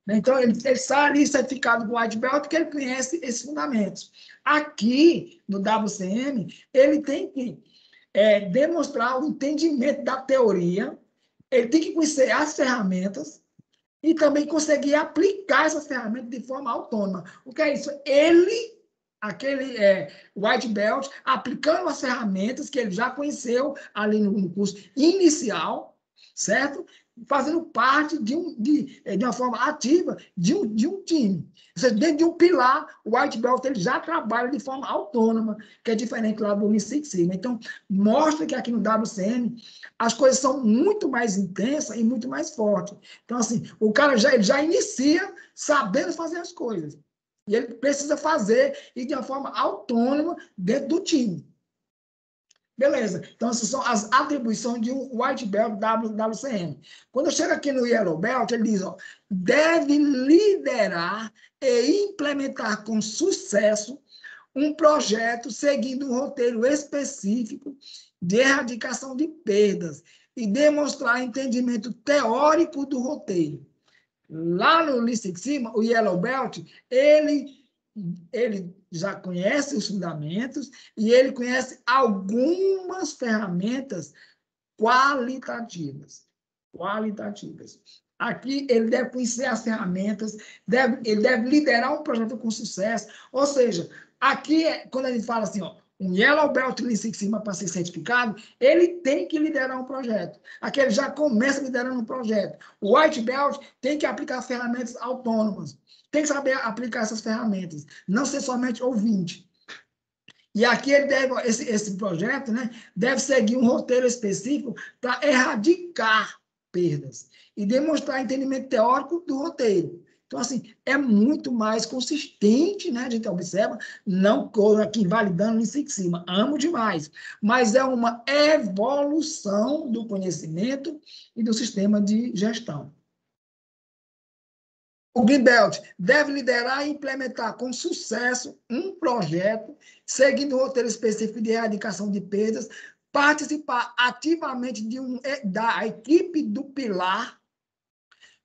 Então, ele sai ali certificado com o White Belt porque ele conhece esses fundamentos. Aqui, no WCM, ele tem que demonstrar o entendimento da teoria, ele tem que conhecer as ferramentas e também conseguir aplicar essas ferramentas de forma autônoma. O que é isso? Aquele White Belt, aplicando as ferramentas que ele já conheceu ali no curso inicial, certo? Fazendo parte de uma forma ativa de um time. Ou seja, dentro de um pilar, o White Belt ele já trabalha de forma autônoma, que é diferente lá do Lean Six Sigma. Então, mostra que aqui no WCM as coisas são muito mais intensas e muito mais fortes. Então, assim, o cara ele já inicia sabendo fazer as coisas. E ele precisa fazer e de uma forma autônoma dentro do time. Beleza. Então, essas são as atribuições de um White Belt WCM. Quando eu chego aqui no Yellow Belt, ele diz, ó, deve liderar e implementar com sucesso um projeto seguindo um roteiro específico de erradicação de perdas e demonstrar entendimento teórico do roteiro. Lá no Lean Six Sigma, o Yellow Belt, ele já conhece os fundamentos e ele conhece algumas ferramentas qualitativas. Aqui ele deve conhecer as ferramentas, ele deve liderar um projeto com sucesso. Ou seja, aqui, quando a gente fala assim, ó, um Yellow Belt Lean Six Sigma para ser certificado, ele tem que liderar um projeto. Aqui ele já começa liderando um projeto. O White Belt tem que aplicar ferramentas autônomas. Tem que saber aplicar essas ferramentas, não ser somente ouvinte. E aqui ele deve, esse projeto, né, deve seguir um roteiro específico para erradicar perdas e demonstrar entendimento teórico do roteiro. Então, assim, é muito mais consistente, né? A gente observa, não estou aqui invalidando em cima, amo demais, mas é uma evolução do conhecimento e do sistema de gestão. O Green Belt deve liderar e implementar com sucesso um projeto, seguindo o roteiro específico de erradicação de perdas, participar ativamente da equipe do pilar.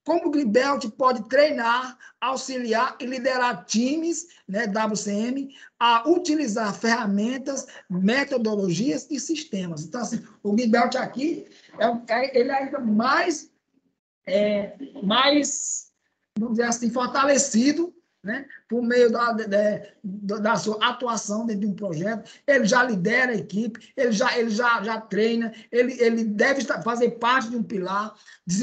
Como o Green Belt pode treinar, auxiliar e liderar times, né, WCM, a utilizar ferramentas, metodologias e sistemas. Então, assim, o Green Belt aqui, ele é ainda mais, vamos dizer assim, fortalecido, né? Por meio da sua atuação dentro de um projeto, ele já lidera a equipe, ele já treina, ele deve fazer parte de um pilar,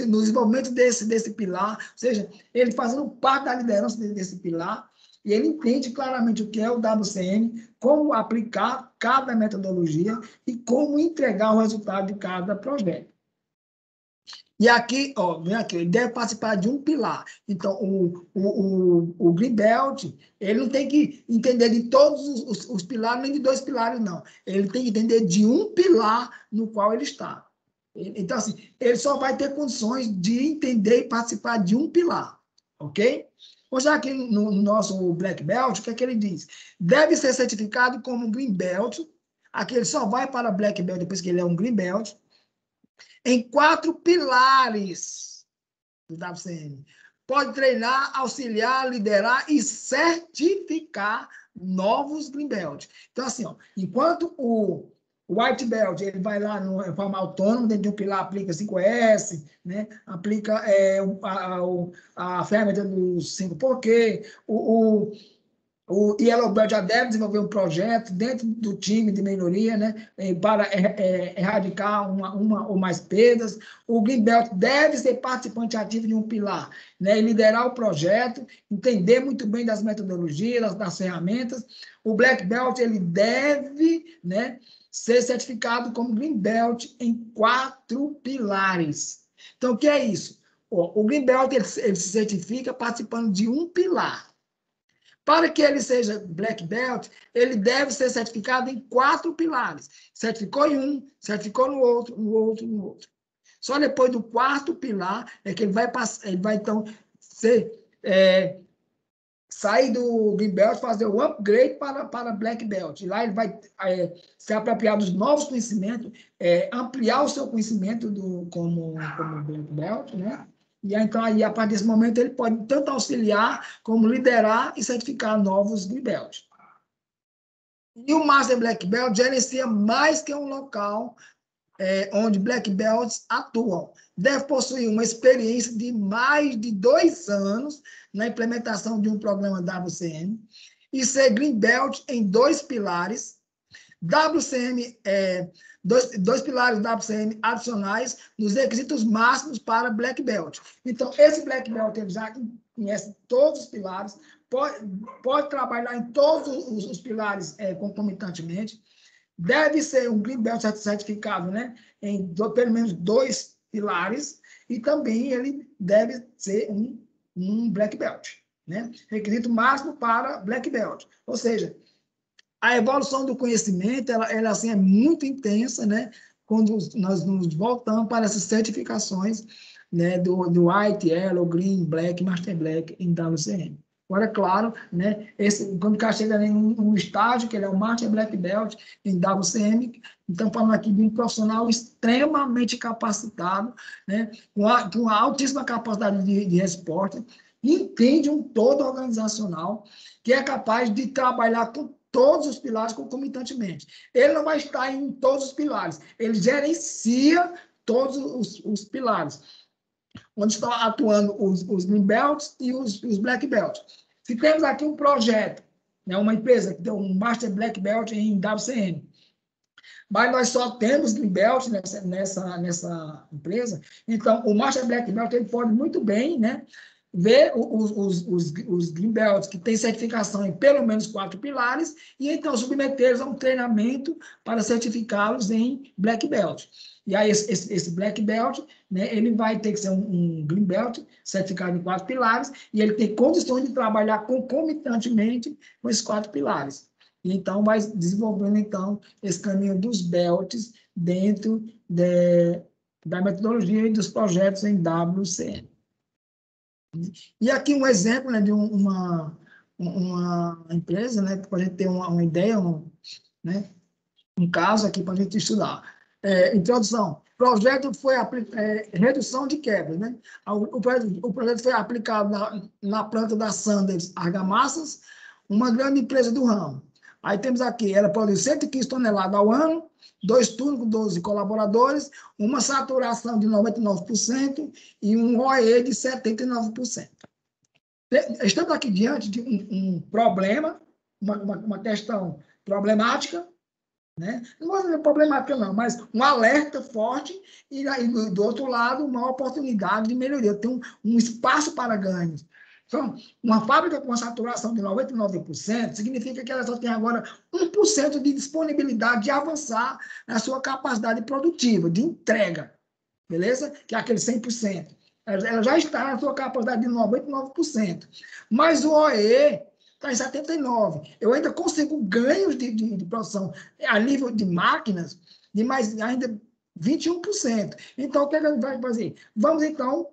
no desenvolvimento desse pilar, ou seja, ele fazendo parte da liderança desse pilar, e ele entende claramente o que é o WCM, como aplicar cada metodologia e como entregar o resultado de cada projeto. E aqui, ó, vem aqui, ele deve participar de um pilar. Então, o Greenbelt, ele não tem que entender de todos os pilares, nem de 2 pilares, não. Ele tem que entender de um pilar no qual ele está. Então, assim, ele só vai ter condições de entender e participar de um pilar, ok? Vamos já aqui no nosso Black Belt, o que é que ele diz? Deve ser certificado como Green Belt. Aqui ele só vai para Black Belt depois que ele é um Green Belt. Em 4 pilares do WCM. Pode treinar, auxiliar, liderar e certificar novos Green Belt. Então, assim, ó, enquanto o White Belt, ele vai lá de forma autônoma, dentro de um pilar, aplica 5S, né? Aplica a ferramenta dos 5 porquê, o Yellow Belt já deve desenvolver um projeto dentro do time de melhoria, né, para erradicar uma ou mais perdas. O Green Belt deve ser participante ativo de um pilar, né, e liderar o projeto, entender muito bem das metodologias, das ferramentas. O Black Belt ele deve, né, ser certificado como Green Belt em 4 pilares. Então, o que é isso? O Green Belt ele se certifica participando de um pilar. Para que ele seja Black Belt, ele deve ser certificado em 4 pilares. Certificou em um, certificou no outro, no outro, no outro. Só depois do 4º pilar é que ele vai então, sair do Green Belt, fazer o upgrade para Black Belt. E lá ele vai se apropriar dos novos conhecimentos, ampliar o seu conhecimento como Black Belt, né? E então, aí, a partir desse momento, ele pode tanto auxiliar, como liderar e certificar novos Green Belt. E o Master Black Belt gerencia mais que um local onde Black Belts atuam. Deve possuir uma experiência de mais de 2 anos na implementação de um programa WCM e ser Green Belt em 2 pilares. WCM, 2 pilares WCM adicionais nos requisitos máximos para Black Belt. Então, esse Black Belt ele já conhece todos os pilares, pode trabalhar em todos os pilares concomitantemente, deve ser um Green Belt certificado, né, em pelo menos 2 pilares, e também ele deve ser um Black Belt, né? Requisito máximo para Black Belt. Ou seja, a evolução do conhecimento, ela assim, é muito intensa, né? Quando nós nos voltamos para essas certificações, né, do White, Yellow, Green, Black, Master Black em WCM. Agora, claro, né, quando o cara chega num estágio, que ele é o Master Black Belt em WCM, então falando aqui de um profissional extremamente capacitado, né, com uma altíssima capacidade de resposta, entende um todo organizacional, que é capaz de trabalhar com todos os pilares concomitantemente. Ele não vai estar em todos os pilares, ele gerencia todos os pilares, onde estão atuando os Green Belts e os Black Belts. Se temos aqui um projeto, né, uma empresa que tem um Master Black Belt em WCM, mas nós só temos Green Belt nessa empresa, então o Master Black Belt ele pode muito bem, né, ver os Green Belts que têm certificação em pelo menos 4 pilares e então submetê-los a um treinamento para certificá-los em Black Belt. E aí esse Black Belt, né, ele vai ter que ser um Green Belt certificado em 4 pilares e ele tem condições de trabalhar concomitantemente com esses 4 pilares. E então vai desenvolvendo então esse caminho dos belts dentro da metodologia e dos projetos em WCM. E aqui um exemplo, né, de uma empresa, né, para a gente ter uma ideia, né, um caso aqui para a gente estudar. Introdução. O projeto foi redução de quebras, né? O projeto foi aplicado na planta da Sanders Argamassas, uma grande empresa do ramo. Aí temos aqui, ela produz 115 toneladas ao ano, 2 turnos com 12 colaboradores, uma saturação de 99% e um OE de 79%. Estamos aqui diante de um problema, uma questão problemática, né? Não vou dizer problemática, não, mas um alerta forte e aí, do outro lado, uma oportunidade de melhoria. Tem um espaço para ganhos. Então, uma fábrica com saturação de 99% significa que ela só tem agora 1% de disponibilidade de avançar na sua capacidade produtiva, de entrega, beleza? Que é aquele 100%. Ela já está na sua capacidade de 99%. Mas o OEE está em 79%. Eu ainda consigo ganhos de produção a nível de máquinas de mais ainda 21%. Então, o que a gente vai fazer? Vamos, então,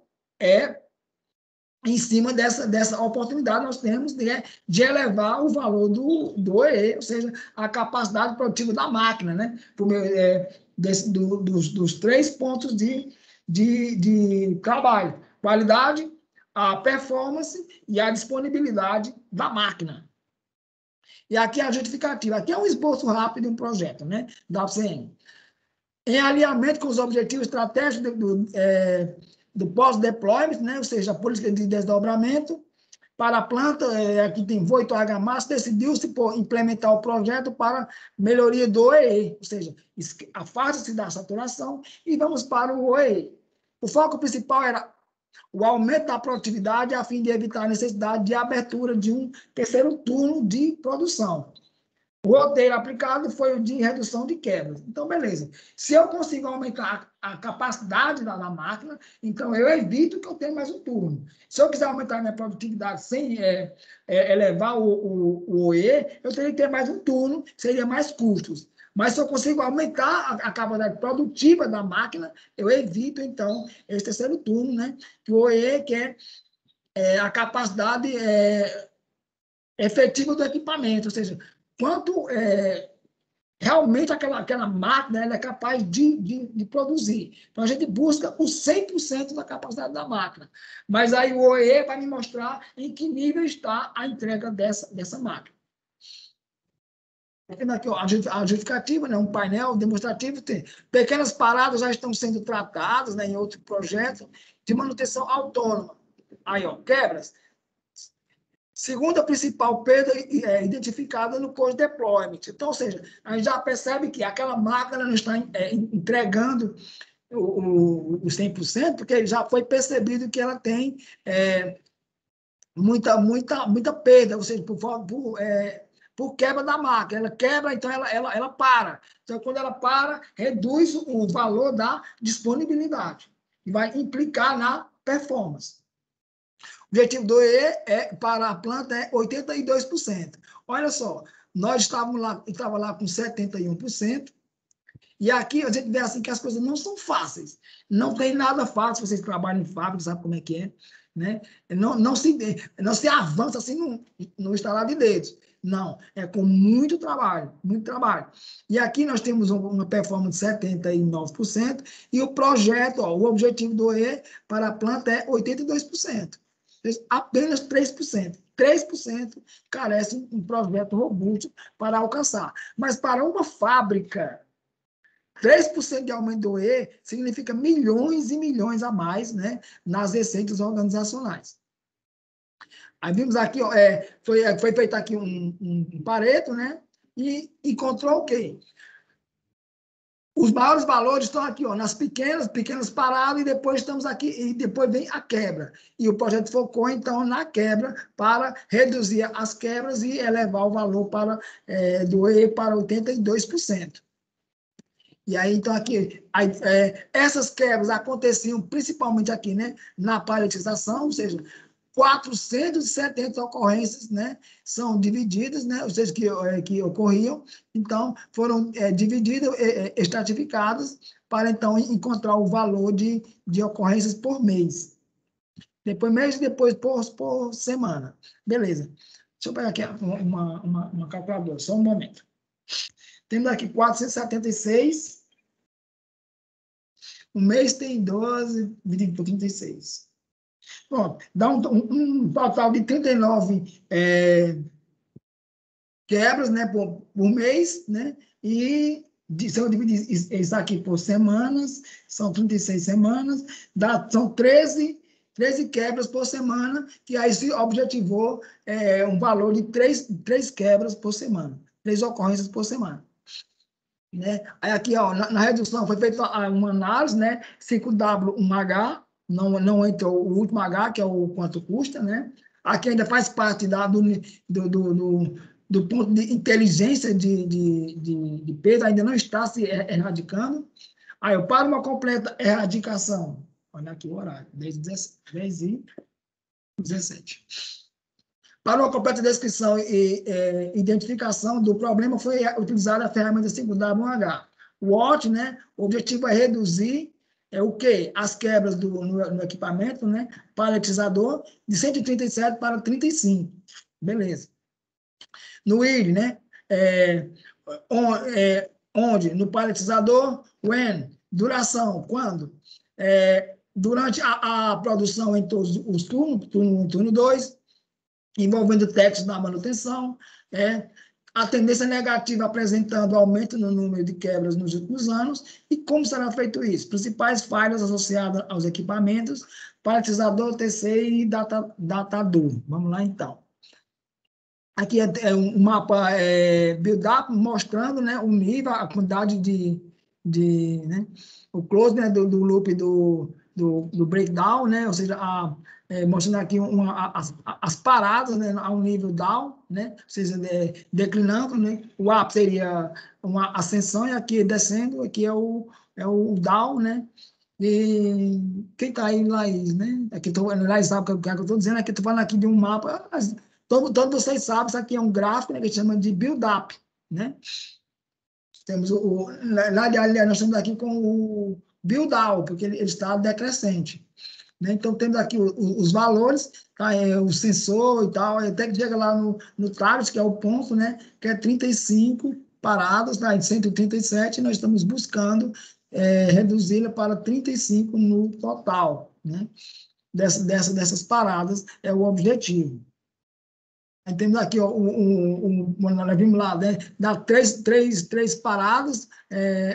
em cima dessa oportunidade, nós temos de elevar o valor do OEE, ou seja, a capacidade produtiva da máquina, né? Por meio, dos 3 pontos de trabalho: qualidade, a performance e a disponibilidade da máquina. E aqui a justificativa. Aqui é um esboço rápido de um projeto, né, da UCM. Em alinhamento com os objetivos estratégicos do pós-deployment, né, ou seja, a política de desdobramento, para a planta, aqui tem Voito Argamassa, decidiu-se por implementar o projeto para melhoria do OEE, ou seja, afasta-se da saturação e vamos para o OEE. O foco principal era o aumento da produtividade a fim de evitar a necessidade de abertura de um terceiro turno de produção. O roteiro aplicado foi o de redução de quebras. Então, beleza. Se eu consigo aumentar a capacidade da máquina, então eu evito que eu tenha mais um turno. Se eu quiser aumentar a minha produtividade sem elevar o OE, eu teria que ter mais um turno, seria mais custos. Mas se eu consigo aumentar a capacidade produtiva da máquina, eu evito, então, esse terceiro turno, né? Que o OE quer a capacidade efetiva do equipamento, ou seja, quanto realmente aquela máquina ela é capaz de produzir. Então, a gente busca o 100% da capacidade da máquina. Mas aí o OE vai me mostrar em que nível está a entrega dessa máquina. Aqui a justificativa, né, um painel demonstrativo, tem pequenas paradas já estão sendo tratadas, né, em outro projeto de manutenção autônoma. Aí, ó, quebras. Segunda principal perda identificada no post-deployment. Então, ou seja, a gente já percebe que aquela máquina não está entregando o 100%, porque já foi percebido que ela tem muita perda, ou seja, por quebra da máquina. Ela quebra, então ela para. Então, quando ela para, reduz o valor da disponibilidade e vai implicar na performance. O objetivo do OE para a planta é 82%. Olha só, nós estávamos lá com 71%, e aqui a gente vê assim que as coisas não são fáceis. Não tem nada fácil, vocês trabalham em fábrica, sabe como é que é, né? Não se avança assim no estalar de dedos. Não, é com muito trabalho, muito trabalho. E aqui nós temos uma performance de 79%, e o projeto, o objetivo do OE para a planta é 82%. Apenas 3%. 3% carece de um projeto robusto para alcançar. Mas para uma fábrica, 3% de aumento do OE significa milhões e milhões a mais, né, nas receitas organizacionais. Aí vimos aqui, ó, foi feito aqui um Pareto, né, e encontrou o quê? Os maiores valores estão aqui, ó, nas pequenas paradas, e depois estamos aqui, e depois vem a quebra. E o projeto focou, então, na quebra para reduzir as quebras e elevar o valor do OE para 82%. E aí, então, aqui, essas quebras aconteciam principalmente aqui, né, na paletização, ou seja, 470 ocorrências, né, são divididas, né, ou seja, que ocorriam, então, foram divididas, estratificadas, para, então, encontrar o valor de ocorrências por mês. Depois mês e depois por semana. Beleza. Deixa eu pegar aqui uma calculadora, só um momento. Temos aqui 476. O mês tem 12, dividido por 36. Pronto, dá um total de 39 quebras, né, por mês, né, e se eu dividir isso aqui por semanas, são 36 semanas, são 13 13 quebras por semana, que aí se objetivou um valor de 3 quebras por semana, 3 ocorrências por semana. Né? Aí aqui, ó, na redução foi feita uma análise, né? 5W1H, não entrou o último H, que é o quanto custa, né? Aqui ainda faz parte do ponto de inteligência de peso, ainda não está se erradicando. Aí eu paro uma completa erradicação. Olha aqui o horário, 10h17. Para uma completa descrição e identificação do problema, foi utilizada a ferramenta 5W1H. O OT, né, o objetivo é reduzir o quê? As quebras no equipamento, né, paletizador, de 137 para 35. Beleza. No ID, né, onde? No paletizador, when? Duração, quando? Durante a produção em todos os turnos, turno 2, envolvendo textos da manutenção, a tendência negativa apresentando aumento no número de quebras nos últimos anos, e como será feito isso? Principais falhas associadas aos equipamentos, paletizador, TC e datador. Vamos lá, então. Aqui é um mapa build-up mostrando, né, o nível, a quantidade né, o close, né, do loop do breakdown, né, ou seja, mostrando aqui as paradas, né, ao nível down, né, ou seja, declinando, né, o up seria uma ascensão e aqui descendo, aqui é o down, né, e quem está aí, Laís, né, aqui Laís sabe o que eu estou dizendo, aqui estou falando aqui de um mapa, todos vocês sabem, isso aqui é um gráfico, né, que a gente chama de build-up, né, temos nós estamos aqui com o build-out, porque ele está decrescente. Né? Então, temos aqui os valores, tá? O sensor e tal, até que chega lá no target, que é o ponto, né? Que é 35 paradas, tá? De 137, nós estamos buscando reduzi-la para 35 no total, né? Dessas paradas é o objetivo. Aí temos aqui, ó, nós vimos lá, né? Dá três paradas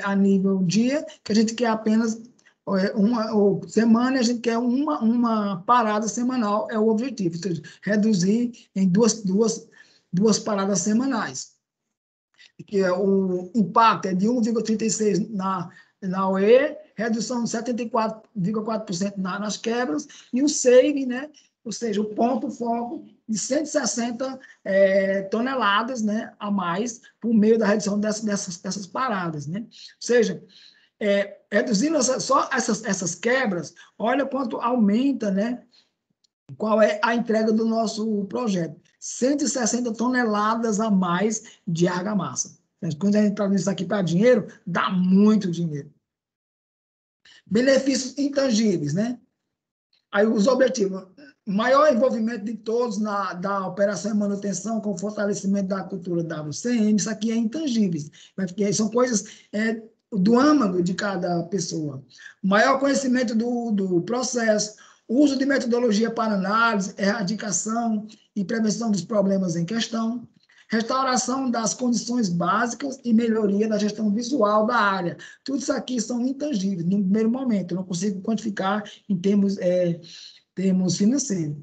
a nível dia, que a gente quer apenas uma semana, a gente quer uma parada semanal, é o objetivo, ou seja, reduzir em duas paradas semanais. Que o impacto é de 1,36 na OE, redução de 74,4% nas quebras, e o save, né? Ou seja, o ponto foco de 160 toneladas, né, a mais, por meio da redução dessas paradas. Né? Ou seja, reduzindo só essas quebras, olha quanto aumenta, né, qual é a entrega do nosso projeto. 160 toneladas a mais de argamassa. Quando a gente traduz isso aqui para dinheiro, dá muito dinheiro. Benefícios intangíveis, né? Aí os objetivos, maior envolvimento de todos da operação e manutenção com fortalecimento da cultura WCM, isso aqui é intangíveis, porque são coisas do âmago de cada pessoa. Maior conhecimento do processo, uso de metodologia para análise, erradicação e prevenção dos problemas em questão, restauração das condições básicas e melhoria da gestão visual da área. Tudo isso aqui são intangíveis, no primeiro momento, eu não consigo quantificar em termos financeiros.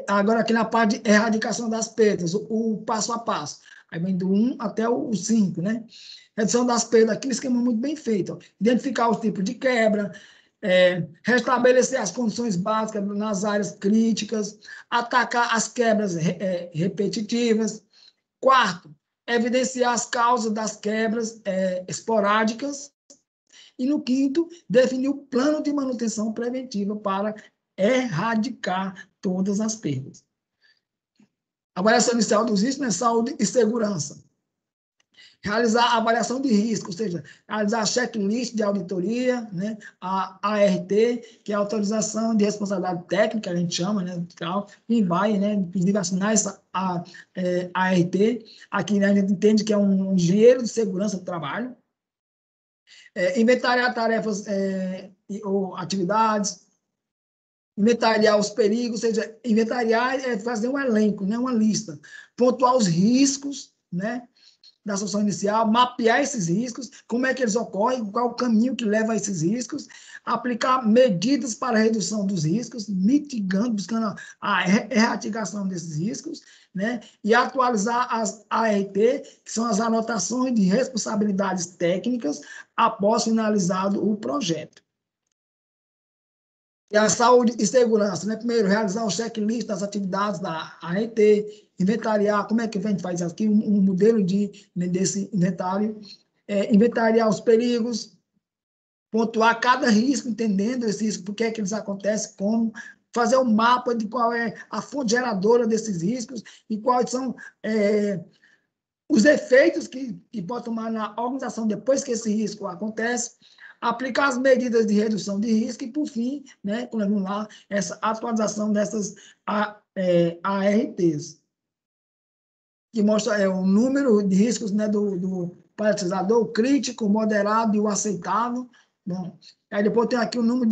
Agora, aqui na parte de erradicação das perdas, o passo a passo. Aí vem do 1 até o 5, né? Redução das perdas, aqui, um esquema muito bem feito. Ó. Identificar os tipos de quebra, restabelecer as condições básicas nas áreas críticas, atacar as quebras repetitivas. Quarto, evidenciar as causas das quebras esporádicas. E no quinto, definir o plano de manutenção preventiva para erradicar todas as perdas. Avaliação inicial dos riscos, né? Saúde e segurança. Realizar a avaliação de risco, ou seja, realizar a checklist de auditoria, né? A ART, que é a autorização de responsabilidade técnica, a gente chama, né? E vai, né? Inclusive, assinar essa ART. Aqui, né, a gente entende que é um engenheiro de segurança do trabalho. Inventariar tarefas ou atividades, inventariar os perigos, ou seja, inventariar é fazer um elenco, né? Uma lista, pontuar os riscos, né? Da solução inicial, mapear esses riscos, como é que eles ocorrem, qual o caminho que leva a esses riscos, aplicar medidas para a redução dos riscos, mitigando, buscando a erradicação desses riscos, né? E atualizar as ART, que são as anotações de responsabilidades técnicas, após finalizado o projeto. E a saúde e segurança, né? Primeiro, realizar um checklist das atividades da ART, inventariar, como é que a gente faz aqui, um modelo desse inventário, inventariar os perigos, pontuar cada risco, entendendo esse risco, por que é que eles acontecem, como, fazer um mapa de qual é a fonte geradora desses riscos e quais são os efeitos que pode tomar na organização depois que esse risco acontece, aplicar as medidas de redução de risco e, por fim, né, vamos lá, essa atualização dessas ARTs, que mostra o número de riscos, né, do paletizador, o crítico, o moderado e o aceitável. Bom, aí depois tem aqui o número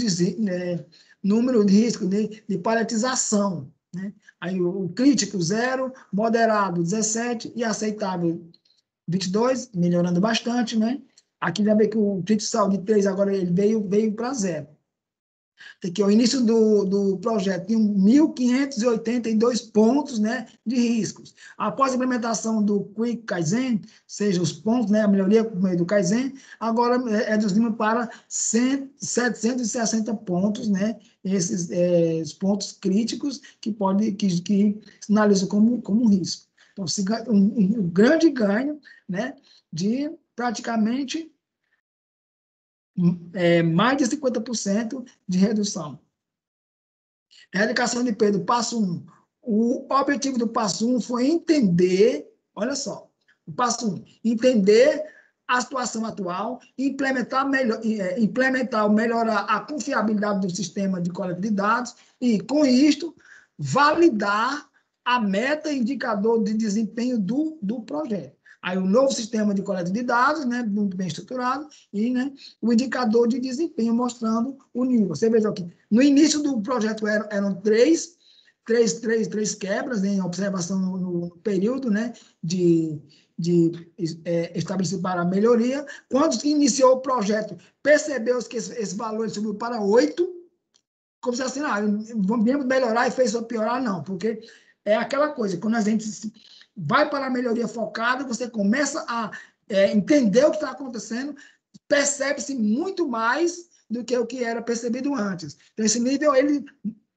de risco de paletização, né? Aí o crítico, 0, moderado, 17 e aceitável, 22, melhorando bastante, né? Aqui já vê que o crítico saiu de 3, agora ele veio para 0. Aqui, o início do projeto tinha 1.582 pontos, né, de riscos. Após a implementação do Quick Kaizen, seja os pontos, né, a melhoria por meio do Kaizen, agora reduzimos para 760 pontos, né, esses pontos críticos que sinalizam como risco. Então, um grande ganho, né, de praticamente mais de 50% de redução. Erradicação de perda, passo 1. O objetivo do passo 1 foi entender, olha só, o passo 1, entender a situação atual, implementar, melhorar a confiabilidade do sistema de coleta de dados e, com isto, validar a meta e indicador de desempenho do projeto. Aí o novo sistema de coleta de dados, né, muito bem estruturado, e, né, o indicador de desempenho mostrando o nível. Você veja aqui, no início do projeto eram três quebras, né, em observação no período, né, de estabelecido para a melhoria. Quando iniciou o projeto, percebeu-se que esse valor subiu para 8, como se assim, vamos melhorar e fez só piorar, não, porque é aquela coisa, quando a gente vai para a melhoria focada, você começa a entender o que está acontecendo, percebe-se muito mais do que o que era percebido antes. Então, esse nível, ele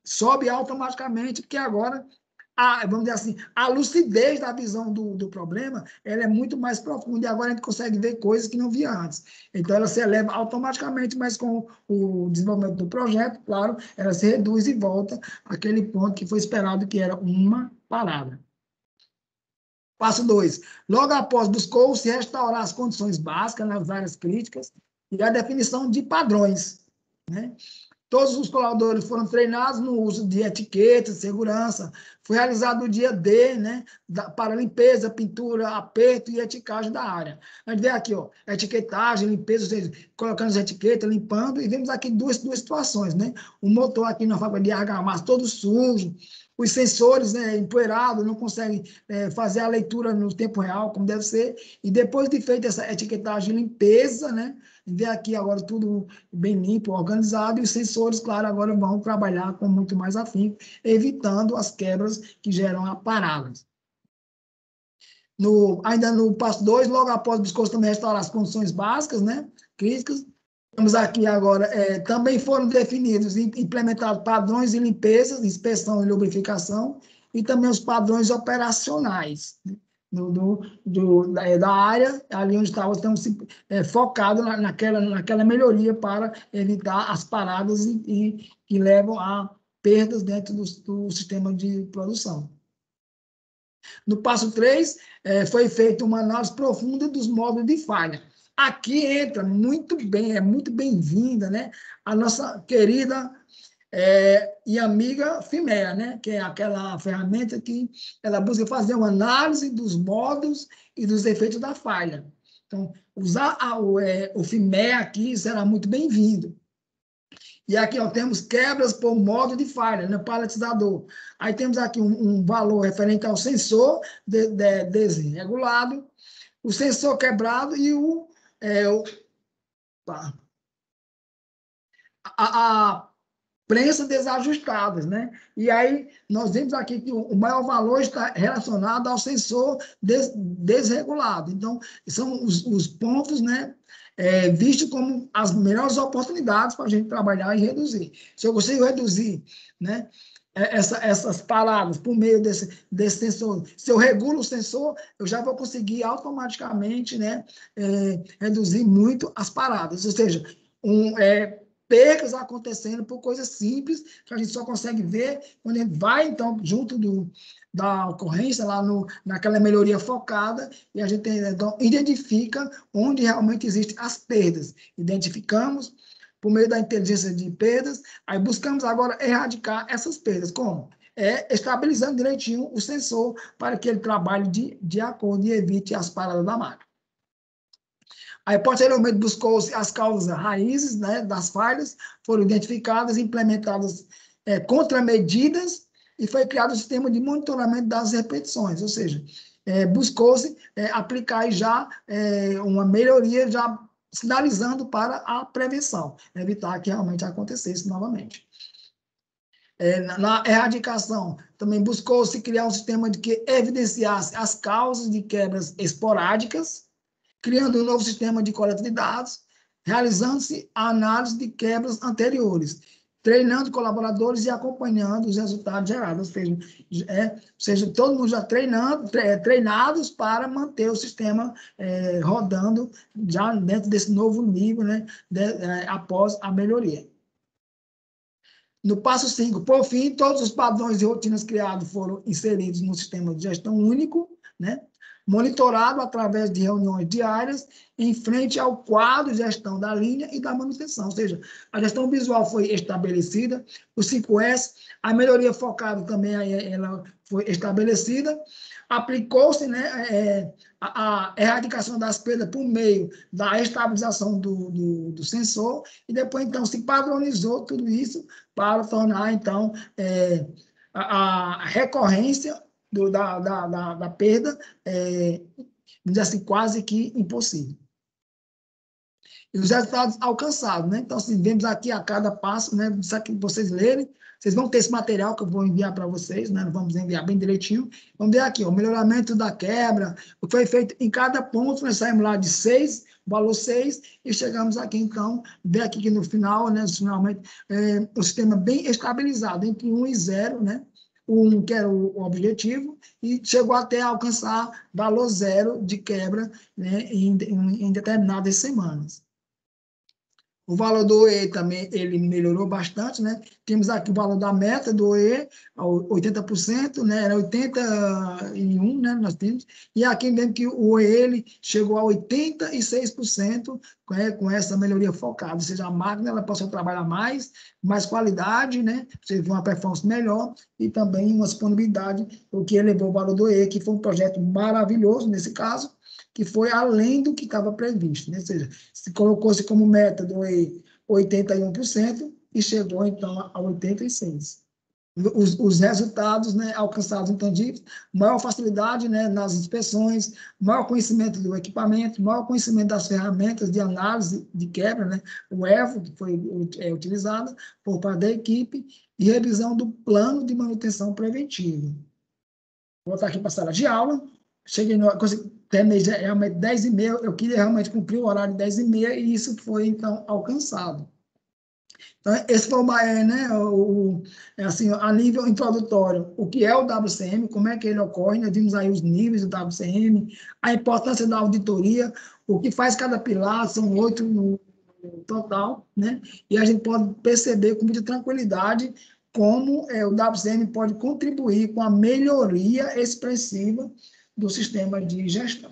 sobe automaticamente, porque agora, vamos dizer assim, a lucidez da visão do problema, ela é muito mais profunda, e agora a gente consegue ver coisas que não via antes. Então, ela se eleva automaticamente, mas com o desenvolvimento do projeto, claro, ela se reduz e volta àquele ponto que foi esperado, que era uma parada. Passo 2. Logo após, buscou-se restaurar as condições básicas nas áreas críticas e a definição de padrões, né? Todos os colaboradores foram treinados no uso de etiquetas, segurança. Foi realizado o dia D, né, para limpeza, pintura, aperto e eticagem da área. A gente vê aqui, ó, etiquetagem, limpeza, ou seja, colocando as etiquetas, limpando, e vemos aqui duas situações, né? O motor aqui na fábrica de argamassa todo sujo, os sensores, né, empoeirados, não conseguem fazer a leitura no tempo real, como deve ser, e depois de feita essa etiquetagem e limpeza, né, vê aqui agora tudo bem limpo, organizado, e os sensores, claro, agora vão trabalhar com muito mais afinco, evitando as quebras que geram a paradas. Ainda no passo 2, logo após buscou também restaurar as condições básicas, né, críticas. Temos aqui agora, também foram definidos e implementados padrões de limpeza, inspeção e lubrificação, e também os padrões operacionais, né, da área, ali onde estava focado naquela melhoria para evitar as paradas e que levam a perdas dentro do sistema de produção. No passo 3, foi feita uma análise profunda dos módulos de falha. Aqui entra muito bem, é muito bem-vinda, né, a nossa querida e amiga FIMEA, né, que é aquela ferramenta que ela busca fazer uma análise dos módulos e dos efeitos da falha. Então, usar o FIMEA aqui será muito bem-vindo. E aqui, ó, temos quebras por módulo de falha, né, paletizador. Aí temos aqui um valor referente ao sensor desregulado, o sensor quebrado e a prensas desajustadas, né? E aí nós vemos aqui que o maior valor está relacionado ao sensor desregulado. Então, são os pontos, né, vistos como as melhores oportunidades para a gente trabalhar e reduzir. Se eu consigo reduzir, né, essas paradas por meio desse sensor, se eu regulo o sensor, eu já vou conseguir automaticamente, né, reduzir muito as paradas. Ou seja, percas acontecendo por coisas simples, que a gente só consegue ver quando a gente vai, então, junto da ocorrência, lá naquela melhoria focada, e a gente, então, identifica onde realmente existem as perdas. Identificamos por meio da inteligência de perdas, aí buscamos agora erradicar essas perdas. Como? Estabilizando direitinho o sensor para que ele trabalhe de acordo e evite as paradas da máquina. Aí, posteriormente, buscou-se as causas raízes, né, das falhas, foram identificadas, implementadas contramedidas e foi criado o sistema de monitoramento das repetições, ou seja, buscou-se aplicar já uma melhoria, já sinalizando para a prevenção, evitar que realmente acontecesse novamente. Na erradicação, também buscou-se criar um sistema de que evidenciasse as causas de quebras esporádicas, criando um novo sistema de coleta de dados, realizando-se a análise de quebras anteriores, treinando colaboradores e acompanhando os resultados gerados, ou seja, todo mundo já treinados para manter o sistema rodando já dentro desse novo nível, né, após a melhoria. No passo 5, por fim, todos os padrões e rotinas criados foram inseridos no sistema de gestão único, né, monitorado através de reuniões diárias em frente ao quadro de gestão da linha e da manutenção. Ou seja, a gestão visual foi estabelecida, o 5S, a melhoria focada também ela foi estabelecida, aplicou-se, né, a erradicação das perdas por meio da estabilização do sensor e depois, então, se padronizou tudo isso para tornar, então, a recorrência da perda, vamos dizer assim, quase que impossível. E os resultados alcançados, né? Então, assim, vemos aqui a cada passo, né? Isso aqui vocês lerem, vocês vão ter esse material que eu vou enviar para vocês, né? Vamos enviar bem direitinho. Vamos ver aqui, o melhoramento da quebra, o que foi feito em cada ponto, nós saímos lá de 6, valor 6, e chegamos aqui, então, ver aqui que no final, né? Finalmente, o sistema bem estabilizado, entre 1 e 0, né? O 1, que era o objetivo, e chegou até alcançar valor 0 de quebra, né? Em determinadas semanas. O valor do OE também, ele melhorou bastante, né? Temos aqui o valor da meta do OE, 80%, né? Era 81%, né? Nós temos. E aqui vemos que o OE, ele chegou a 86%, com essa melhoria focada. Ou seja, a máquina, ela passou a trabalhar mais qualidade, né? Você viu uma performance melhor e também uma disponibilidade, o que elevou o valor do OE, que foi um projeto maravilhoso, nesse caso, que foi além do que estava previsto, né? Ou seja, se colocou-se como meta do 81% e chegou, então, a 86%. Os resultados, né, alcançados intangíveis, maior facilidade, né, nas inspeções, maior conhecimento do equipamento, maior conhecimento das ferramentas de análise de quebra, né, o EVO, que foi utilizada por parte da equipe, e revisão do plano de manutenção preventiva. Vou voltar aqui para a sala de aula. Cheguei terminei realmente 10h30, eu queria realmente cumprir o horário de 10h30 e isso foi, então, alcançado. Então, esse foi né, assim, a nível introdutório, o que é o WCM, como é que ele ocorre, nós vimos aí os níveis do WCM, a importância da auditoria, o que faz cada pilar, são 8 no total, né? E a gente pode perceber com muita tranquilidade como o WCM pode contribuir com a melhoria expressiva do sistema de gestão.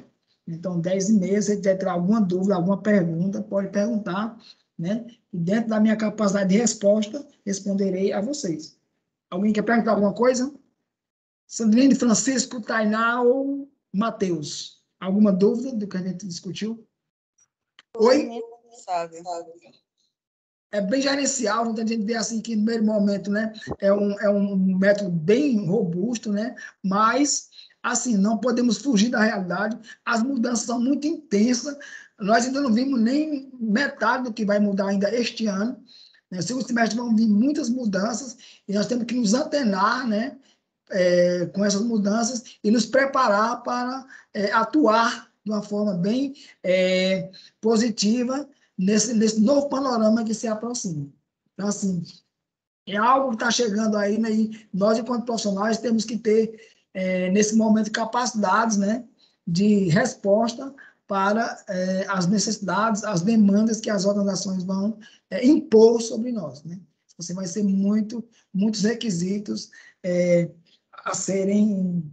Então, 10h30, se tiver alguma dúvida, alguma pergunta, pode perguntar, né? E dentro da minha capacidade de resposta, responderei a vocês. Alguém quer perguntar alguma coisa? Sandrine, Francisco, Tainá ou Matheus? Alguma dúvida do que a gente discutiu? Oi? Sabe. É bem gerencial, então a gente vê assim que no primeiro momento, né, é um método bem robusto, né, mas, assim, não podemos fugir da realidade, as mudanças são muito intensas, nós ainda não vimos nem metade do que vai mudar ainda este ano, Né? No segundo semestre vão vir muitas mudanças e nós temos que nos antenar, né, com essas mudanças e nos preparar para atuar de uma forma bem positiva nesse novo panorama que se aproxima. Então, assim, é algo que está chegando aí, né? E nós, enquanto profissionais, temos que ter, nesse momento, capacidades, né, de resposta para as necessidades, as demandas que as organizações vão impor sobre nós, né? Você vai ser muitos requisitos a serem,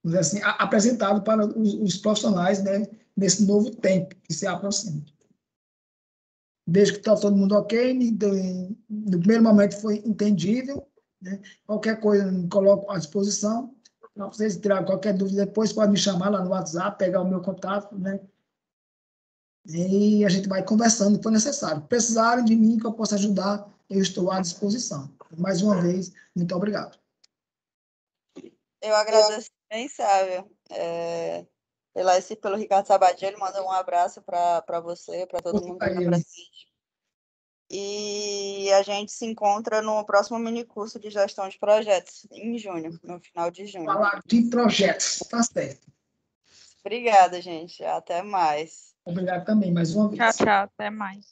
vamos dizer assim, apresentados para os profissionais, né, nesse novo tempo que se aproxima. Desde que está todo mundo ok, no primeiro momento foi entendível, né? Qualquer coisa me coloco à disposição. Para vocês tirarem qualquer dúvida depois, pode me chamar lá no WhatsApp, pegar o meu contato, né? E a gente vai conversando, se for necessário. Precisarem de mim, que eu possa ajudar, eu estou à disposição. Mais uma vez, muito obrigado. Eu agradeço bem, Sávio, pelo Ricardo Sabadia. Ele mandou um abraço para você, para todo mundo que está presente. E a gente se encontra no próximo minicurso de gestão de projetos, em junho, no final de junho. Falar de projetos, tá certo. Obrigada, gente. Até mais. Obrigado também, mais uma vez. Tchau, tchau. Até mais.